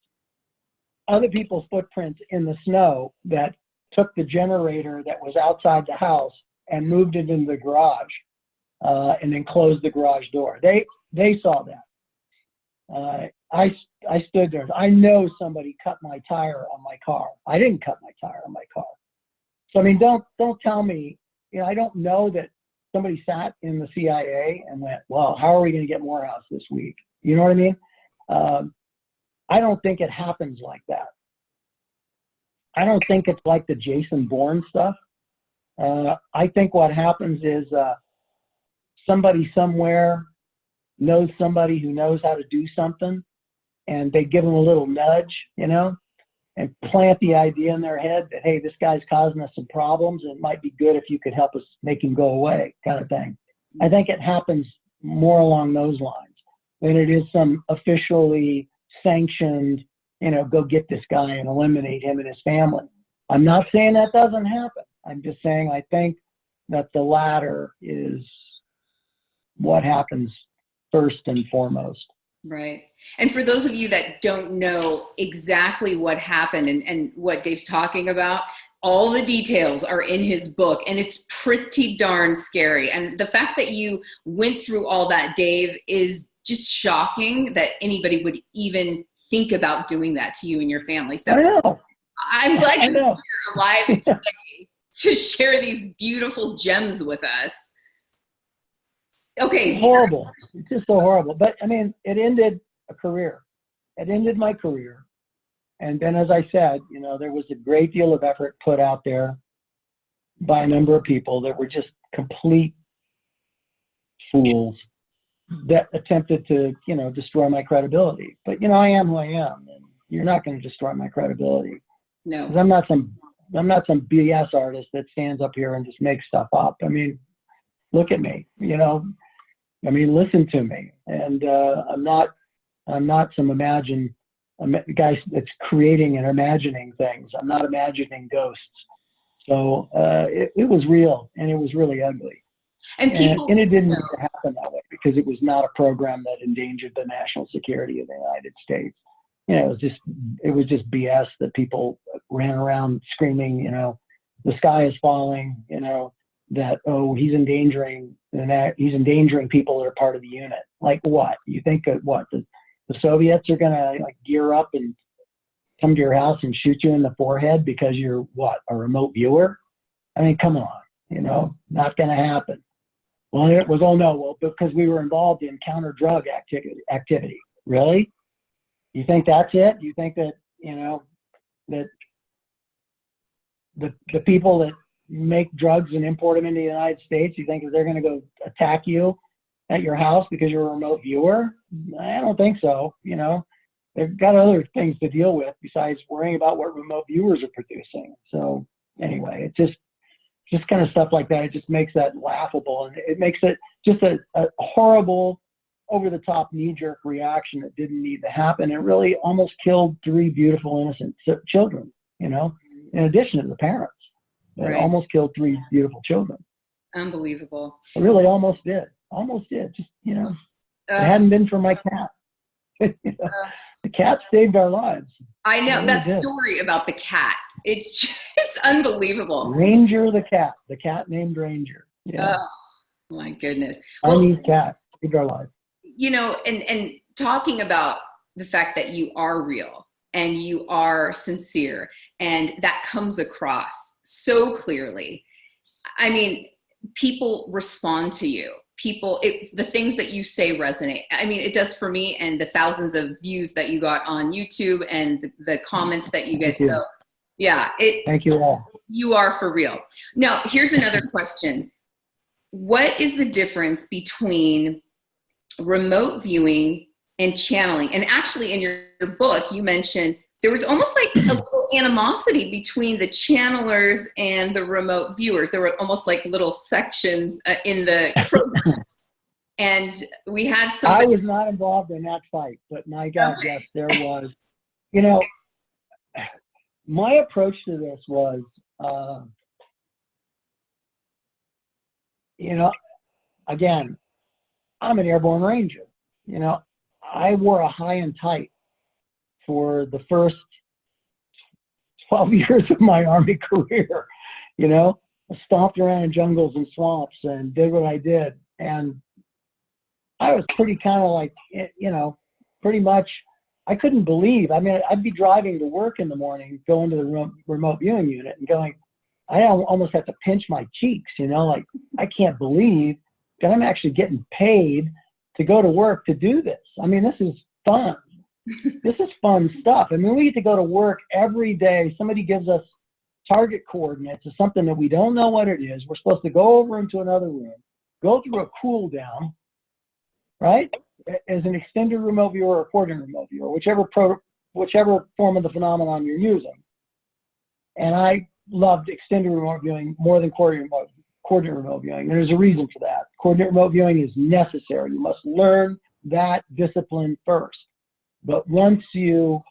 other people's footprints in the snow that took the generator that was outside the house and moved it into the garage, and then closed the garage door. They saw that. I stood there. I know somebody cut my tire on my car. I didn't cut my tire on my car. So, I mean, don't tell me, I don't know that somebody sat in the CIA and went, well, how are we going to get Morehouse this week? You know what I mean? I don't think it happens like that. I don't think it's like the Jason Bourne stuff. I think what happens is somebody somewhere knows somebody who knows how to do something, and they give them a little nudge, and plant the idea in their head that, hey, this guy's causing us some problems, and it might be good if you could help us make him go away, kind of thing. I think it happens more along those lines than it is some officially sanctioned, go get this guy and eliminate him and his family. I'm not saying that doesn't happen. I'm just saying I think that the latter is what happens first and foremost. Right. And for those of you that don't know exactly what happened and what Dave's talking about, all the details are in his book, and it's pretty darn scary. And the fact that you went through all that, Dave, is just shocking that anybody would even think about doing that to you and your family. So I know. I'm glad you're here alive today to share these beautiful gems with us. Okay. It's horrible. It's just so horrible. But I mean, it ended a career. It ended my career. And then, as I said, there was a great deal of effort put out there by a number of people that were just complete fools that attempted to, destroy my credibility. But, I am who I am, and you're not going to destroy my credibility. No. 'Cause I'm not some BS artist that stands up here and just makes stuff up. I mean, look at me, listen to me. And I'm not some guy that's creating and imagining things. I'm not imagining ghosts. So it was real, and it was really ugly. And it didn't need to happen that way because it was not a program that endangered the national security of the United States. It was just BS that people ran around screaming, the sky is falling, that, oh, he's endangering people that are part of the unit. Like what? You think that what? The Soviets are going to gear up and come to your house and shoot you in the forehead because you're what? A remote viewer? I mean, come on, not going to happen. Well, it was, oh no, well, because we were involved in counter drug activity. Really? You think that's it? You think that, that the people that make drugs and import them into the United States, you think that they're going to go attack you at your house because you're a remote viewer? I don't think so. They've got other things to deal with besides worrying about what remote viewers are producing. So anyway, it's just kind of stuff like that. It just makes that laughable, and it makes it just a horrible, over-the-top knee-jerk reaction that didn't need to happen. It really almost killed 3 beautiful, innocent children, in addition to the parents. It Right. almost killed 3 beautiful children. Unbelievable. It really almost did. Almost did. Just, it hadn't been for my cat. The cat saved our lives. I know really that did. Story about the cat. It's unbelievable. Ranger the cat named Ranger. Yeah. Oh, my goodness. Chinese cat saved our lives. And talking about the fact that you are real and you are sincere, and that comes across so clearly. I mean, people respond to you. the things that you say resonate. I mean, it does for me, and the thousands of views that you got on YouTube and the comments that you get. So yeah, thank you all. You are for real. Now, here's another question. What is the difference between remote viewing and channeling? And actually in your book, you mentioned there was almost like a little animosity between the channelers and the remote viewers. There were almost like little sections in the program. And we had some. I was not involved in that fight, but my God, okay. Yes, there was. You know, my approach to this was, you know, again, I'm an Airborne Ranger. You know, I wore a high and tight for the first 12 years of my Army career. You know, I stomped around in jungles and swamps and did what I did. And I was pretty kind of like, you know, pretty much, I couldn't believe. I mean, I'd be driving to work in the morning, going to the remote viewing unit and going, I almost have to pinch my cheeks, you know, like, I can't believe that I'm actually getting paid to go to work to do this. I mean, this is fun. This is fun stuff. I mean, we get to go to work every day. Somebody gives us target coordinates of something that we don't know what it is. We're supposed to go over into another room, go through a cool down, right? As an extended remote viewer or coordinated remote viewer, whichever form of the phenomenon you're using. And I loved extended remote viewing more than coordinated remote viewing. There's a reason for that. Coordinated remote viewing is necessary. You must learn that discipline first. But once you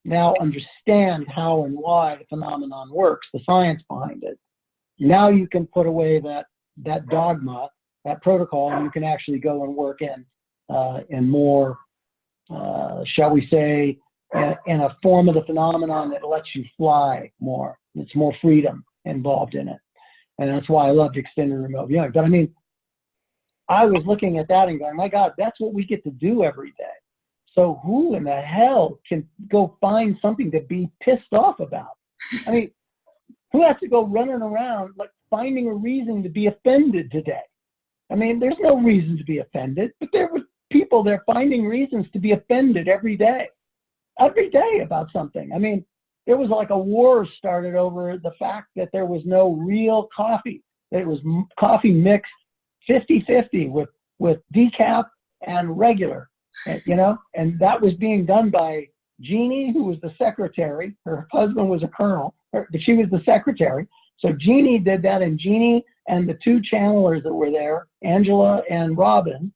now understand how and why the phenomenon works, the science behind it, now you can put away that dogma, that protocol, and you can actually go and work in more, shall we say, in a form of the phenomenon that lets you fly more. It's more freedom involved in it. And that's why I loved extended remote viewing. But I mean, I was looking at that and going, my God, that's what we get to do every day. So who in the hell can go find something to be pissed off about? I mean, who has to go running around like finding a reason to be offended today? I mean, there's no reason to be offended, but there were people there finding reasons to be offended every day about something. I mean, there was like a war started over the fact that there was no real coffee. It was coffee mixed 50-50 with decaf and regular, you know, and that was being done by Jeannie, who was the secretary. Her husband was a colonel, but she was the secretary. So Jeannie did that, and Jeannie and the two channelers that were there, Angela and Robin,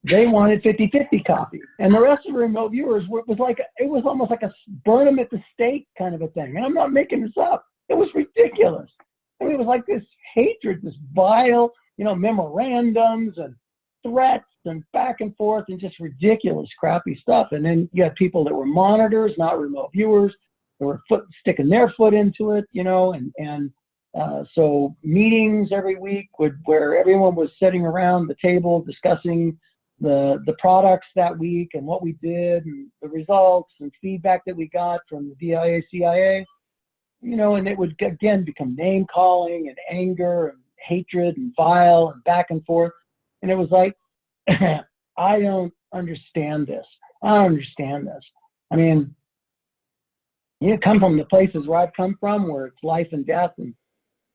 they wanted 50-50 coffee. And the rest of the remote viewers it was almost like a burn them at the stake kind of a thing. And I'm not making this up. It was ridiculous. I mean, it was like this hatred, this vile, you know, memorandums and threats and back and forth and just ridiculous, crappy stuff. And then you had people that were monitors, not remote viewers, that were sticking their foot into it, you know, so meetings every week where everyone was sitting around the table discussing the products that week and what we did and the results and feedback that we got from the DIA, CIA, you know, and it would again become name calling and anger and hatred and vile and back and forth. And it was like, I don't understand this. I don't understand this. I mean, you come from the places where I've come from where it's life and death, and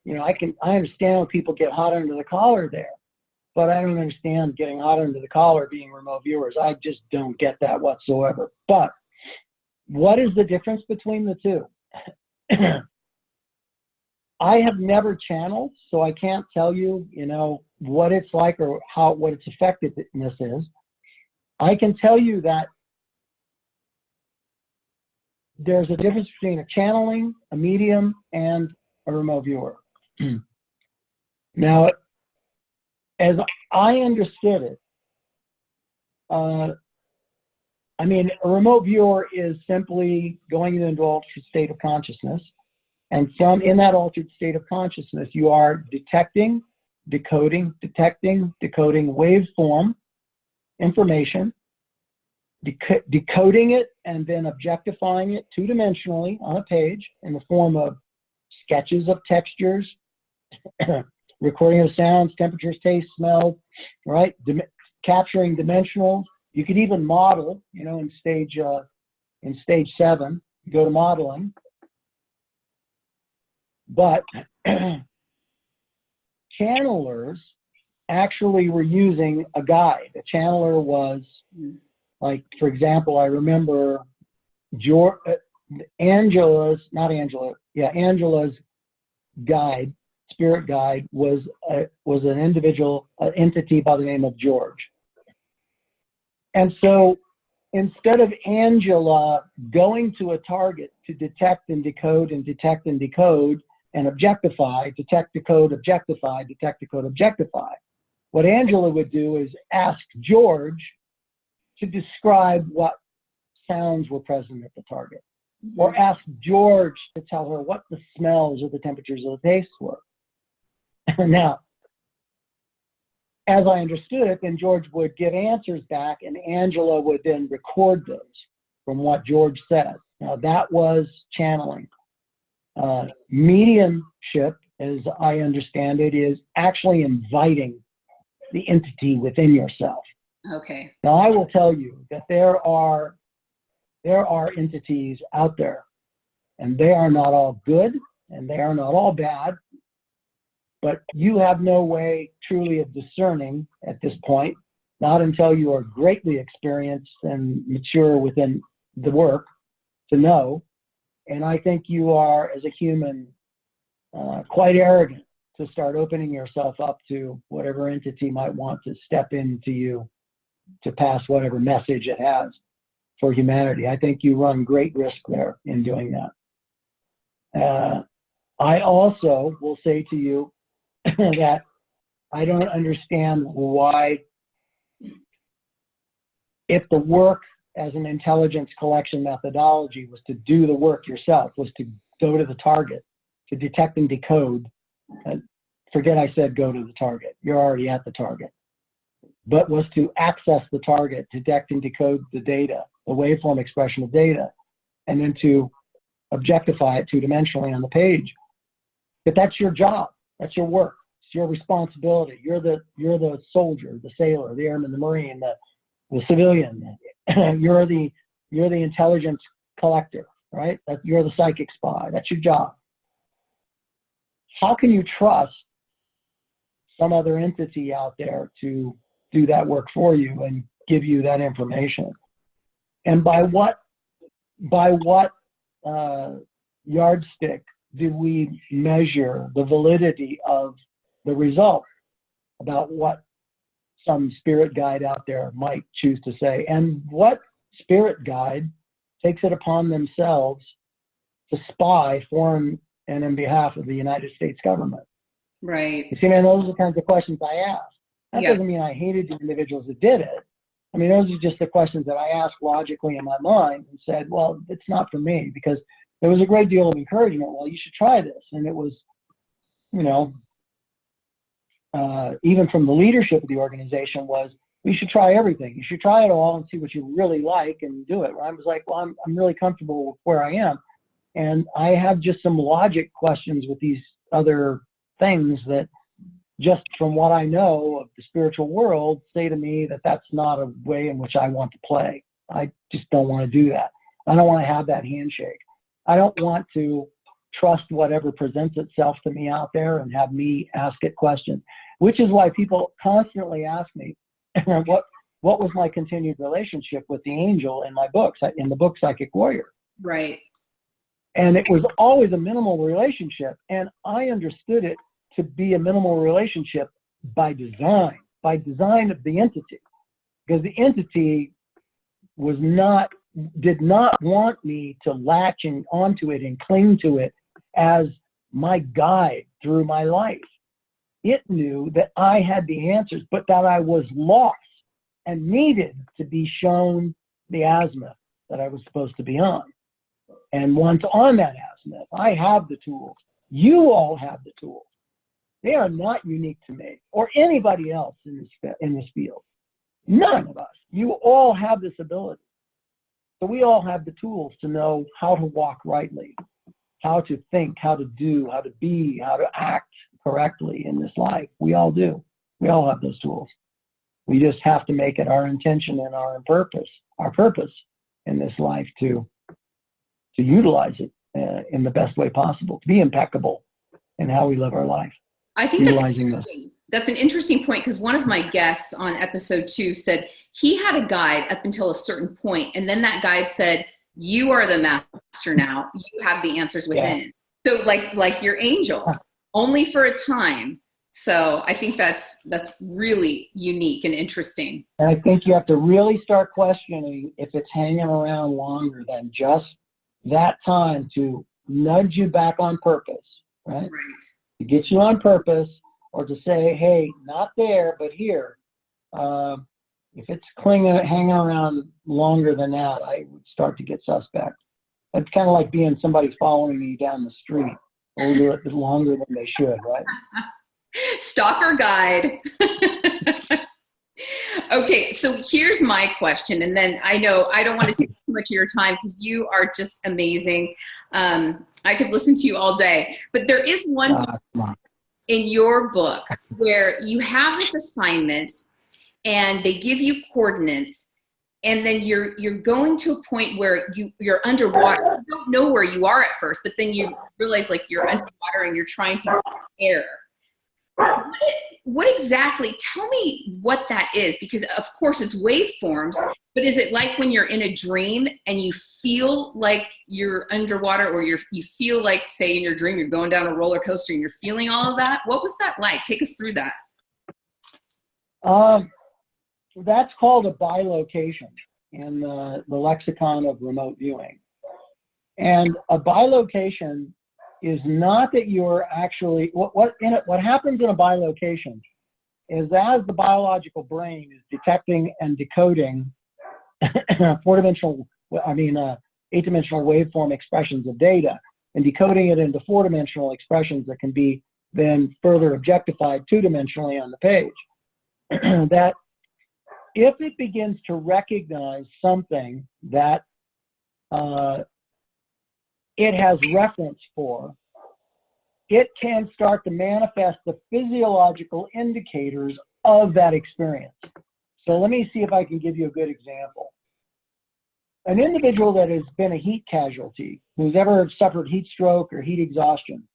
you know, I understand when people get hot under the collar there, but I don't understand getting hot under the collar being remote viewers. I just don't get that whatsoever. But what is the difference between the two? I have never channeled, so I can't tell you, you know, what it's like or what its effectiveness is. I can tell you that there's a difference between a channeling, a medium, and a remote viewer. Now, as I understood it, I mean, a remote viewer is simply going into an altered state of consciousness. And in that altered state of consciousness, you are detecting, decoding waveform information, decoding it, and then objectifying it two-dimensionally on a page in the form of sketches of textures, recording of sounds, temperatures, taste, smells, right? Capturing dimensionals. You could even model, you know, in stage 7, you go to modeling. But channelers actually were using a guide. A channeler was, like, for example, I remember Angela's guide, spirit guide, was an entity by the name of George. And so instead of Angela going to a target to detect and decode and detect and decode and objectify, detect, decode, objectify, detect, decode, objectify, what Angela would do is ask George to describe what sounds were present at the target, or ask George to tell her what the smells or the temperatures or the tastes were. Now, as I understood it, then George would give answers back, and Angela would then record those from what George said. Now, that was channeling. Mediumship, as I understand it, is actually inviting the entity within yourself. Okay. Now, I will tell you that there are entities out there, and they are not all good, and they are not all bad, but you have no way truly of discerning at this point, not until you are greatly experienced and mature within the work to know. And I think you are, as a human, quite arrogant to start opening yourself up to whatever entity might want to step into you to pass whatever message it has for humanity. I think you run great risk there in doing that. I also will say to you that I don't understand why, if the work as an intelligence collection methodology was to do the work yourself, was to go to the target, to detect and decode. Forget I said go to the target. You're already at the target. But was to access the target, detect and decode the data, the waveform expression of data, and then to objectify it two-dimensionally on the page. But that's your job. That's your work. It's your responsibility. You're the soldier, the sailor, the airman, the marine, the civilian. You're the intelligence collector, right? You're the psychic spy. That's your job. How can you trust some other entity out there to do that work for you and give you that information? And by what yardstick do we measure the validity of the result about what some spirit guide out there might choose to say? And what spirit guide takes it upon themselves to spy for and in behalf of the United States government? Right. You see, man, those are the kinds of questions I ask. That Yep. doesn't mean I hated the individuals that did it. I mean, those are just the questions that I asked logically in my mind and said, well, it's not for me, because there was a great deal of encouragement. Well, you should try this. And it was, you know, even from the leadership of the organization was, you should try everything. You should try it all and see what you really like and do it. I was like, well, I'm really comfortable with where I am. And I have just some logic questions with these other things that, just from what I know of the spiritual world, say to me that that's not a way in which I want to play. I just don't want to do that. I don't want to have that handshake. I don't want to trust whatever presents itself to me out there and have me ask it questions, which is why people constantly ask me, what was my continued relationship with the angel in my books, in the book Psychic Warrior? Right. And it was always a minimal relationship. And I understood it to be a minimal relationship by design of the entity, because the entity did not want me to latch onto it and cling to it as my guide through my life. It knew that I had the answers, but that I was lost and needed to be shown the azimuth that I was supposed to be on. And once on that azimuth, I have the tools. You all have the tools. They are not unique to me or anybody else in this field. None of us. You all have this ability. So we all have the tools to know how to walk rightly, how to think, how to do, how to be, how to act correctly in this life. We all do. We all have those tools. We just have to make it our intention and our purpose in this life to utilize it in the best way possible, to be impeccable in how we live our life. I think that's interesting. That's an interesting point, because one of my guests on episode 2 said he had a guide up until a certain point, and then that guide said, "You are the master now. You have the answers within." Yeah. So like your angel, only for a time. So I think that's really unique and interesting. And I think you have to really start questioning if it's hanging around longer than just that time to nudge you back on purpose, right? Right. To get you on purpose, or to say, hey, not there, but here. If it's hanging around longer than that, I would start to get suspect. It's kind of like being somebody following me down the street. They'll do it longer than they should, right? Stalker guide. Okay, so here's my question, and then I know I don't want to take too much of your time because you are just amazing. I could listen to you all day, but there is one in your book where you have this assignment and they give you coordinates, and then you're going to a point where you're underwater. You don't know where you are at first, but then you realize like you're underwater and you're trying to get air. What exactly, tell me what that is, because of course it's waveforms, but is it like when you're in a dream and you feel like you're underwater, or you feel like, say in your dream, you're going down a roller coaster and you're feeling all of that? What was that like? Take us through that. That's called a bilocation in the lexicon of remote viewing. And a bilocation is not that you're actually, what happens in a bilocation is, as the biological brain is detecting and decoding eight-dimensional waveform expressions of data and decoding it into four-dimensional expressions that can be then further objectified two-dimensionally on the page, that if it begins to recognize something that it has reference for, it can start to manifest the physiological indicators of that experience. So let me see if I can give you a good example. An individual that has been a heat casualty, who's ever suffered heat stroke or heat exhaustion,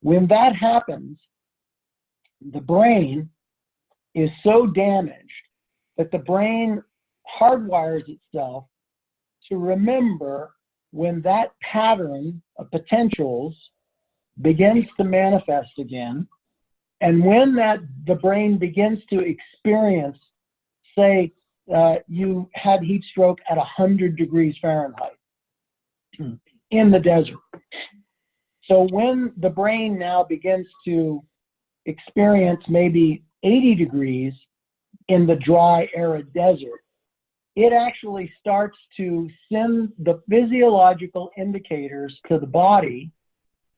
when that happens, the brain is so damaged that the brain hardwires itself to remember when that pattern of potentials begins to manifest again, and when the brain begins to experience, say, you had heat stroke at 100 degrees Fahrenheit in the desert. So when the brain now begins to experience maybe 80 degrees in the dry, arid desert, it actually starts to send the physiological indicators to the body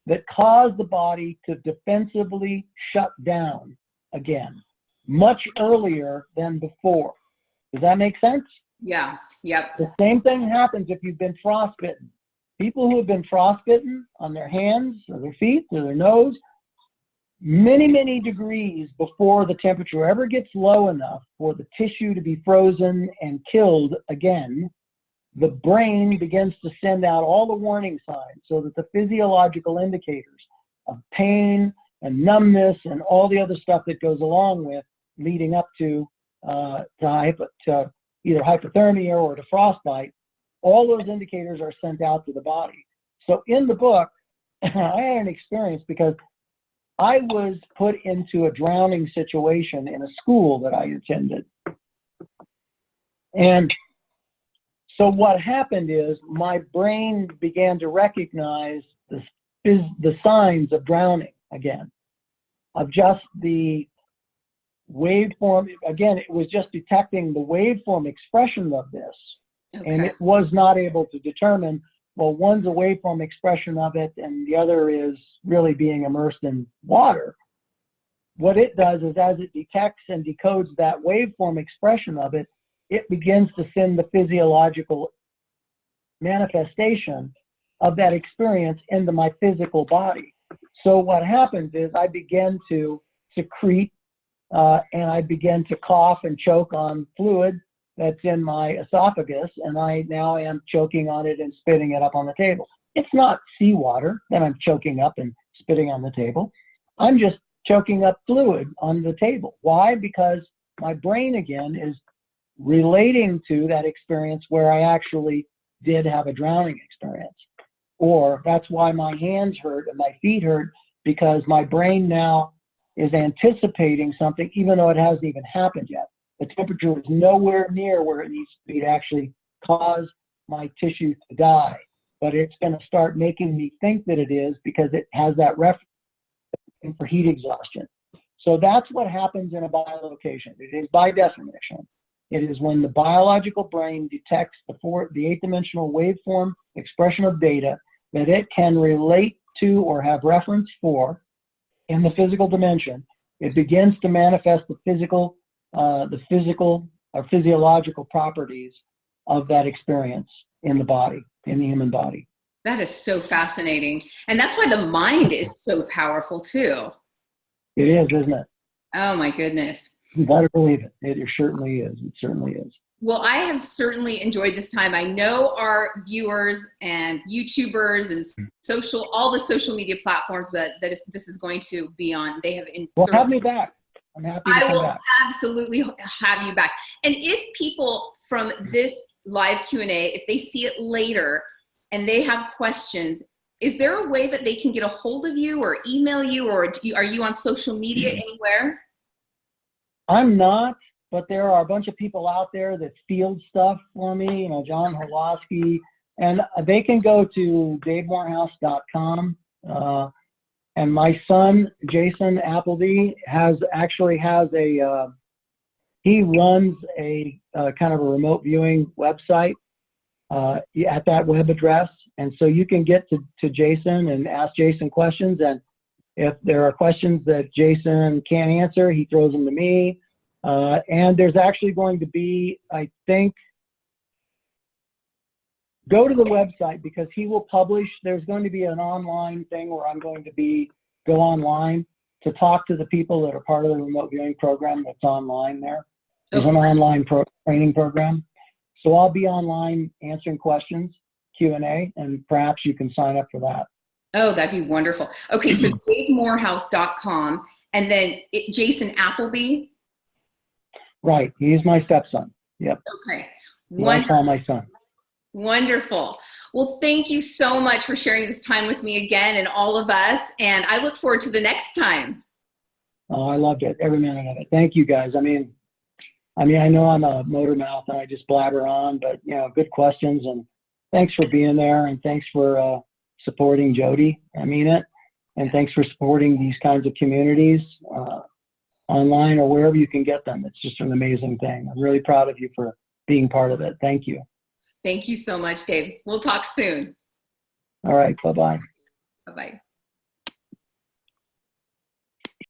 that cause the body to defensively shut down again, much earlier than before. Does that make sense? Yeah. Yep. The same thing happens if you've been frostbitten. People who have been frostbitten on their hands or their feet or their nose, many, many degrees before the temperature ever gets low enough for the tissue to be frozen and killed again, the brain begins to send out all the warning signs so that the physiological indicators of pain and numbness and all the other stuff that goes along with leading up to either hypothermia or to frostbite, all those indicators are sent out to the body. So in the book, I had an experience because I was put into a drowning situation in a school that I attended. And so what happened is my brain began to recognize the signs of drowning again, of just the waveform. Again, it was just detecting the waveform expression of this. Okay. And it was not able to determine, well, one's a waveform expression of it and the other is really being immersed in water. What it does is, as it detects and decodes that waveform expression of it, it begins to send the physiological manifestation of that experience into my physical body. So what happens is I begin to secrete and I begin to cough and choke on fluid that's in my esophagus, and I now am choking on it and spitting it up on the table. It's not seawater that I'm choking up and spitting on the table. I'm just choking up fluid on the table. Why? Because my brain, again, is relating to that experience where I actually did have a drowning experience. Or that's why my hands hurt and my feet hurt, because my brain now is anticipating something, even though it hasn't even happened yet. The temperature is nowhere near where it needs to be to actually cause my tissue to die. But it's going to start making me think that it is, because it has that reference for heat exhaustion. So that's what happens in a bilocation. It is, by definition, it is when the biological brain detects the eighth-dimensional waveform expression of data that it can relate to or have reference for in the physical dimension. It begins to manifest the physical or physiological properties of that experience in the body, in the human body. That is so fascinating. And that's why the mind is so powerful too. It is, isn't it? Oh my goodness. You better believe it. It certainly is. It certainly is. Well, I have certainly enjoyed this time. I know our viewers and YouTubers and all the social media platforms that this is going to be on. They have. Well, have me back. I'm happy to come back. I will absolutely have you back. And if people from this live Q&A, if they see it later and they have questions, is there a way that they can get a hold of you or email you, or are you on social media anywhere? I'm not, but there are a bunch of people out there that field stuff for me, you know, John Holoski, and they can go to davemorehouse.com. And my son, Jason Appleby, he runs a kind of a remote viewing website at that web address. And so you can get to Jason and ask Jason questions. And if there are questions that Jason can't answer, he throws them to me. And there's actually going to be, I think, go to the website, because he will publish, there's going to be an online thing where I'm going to go online to talk to the people that are part of the remote viewing program that's online there. There's an online training program. So I'll be online answering questions, Q&A, and perhaps you can sign up for that. Oh, that'd be wonderful. Okay, so davemorehouse.com, and then Jason Appleby. Right, he's my stepson. Yep. Okay. I call my son. Wonderful. Well, thank you so much for sharing this time with me again and all of us. And I look forward to the next time. Oh, I loved it. Every minute of it. Thank you, guys. I mean, I know I'm a motor mouth and I just blabber on, but you know, good questions, and thanks for being there, and thanks for supporting Jody. I mean it. And thanks for supporting these kinds of communities online or wherever you can get them. It's just an amazing thing. I'm really proud of you for being part of it. Thank you. Thank you so much, Dave. We'll talk soon. All right. Bye-bye. Bye-bye.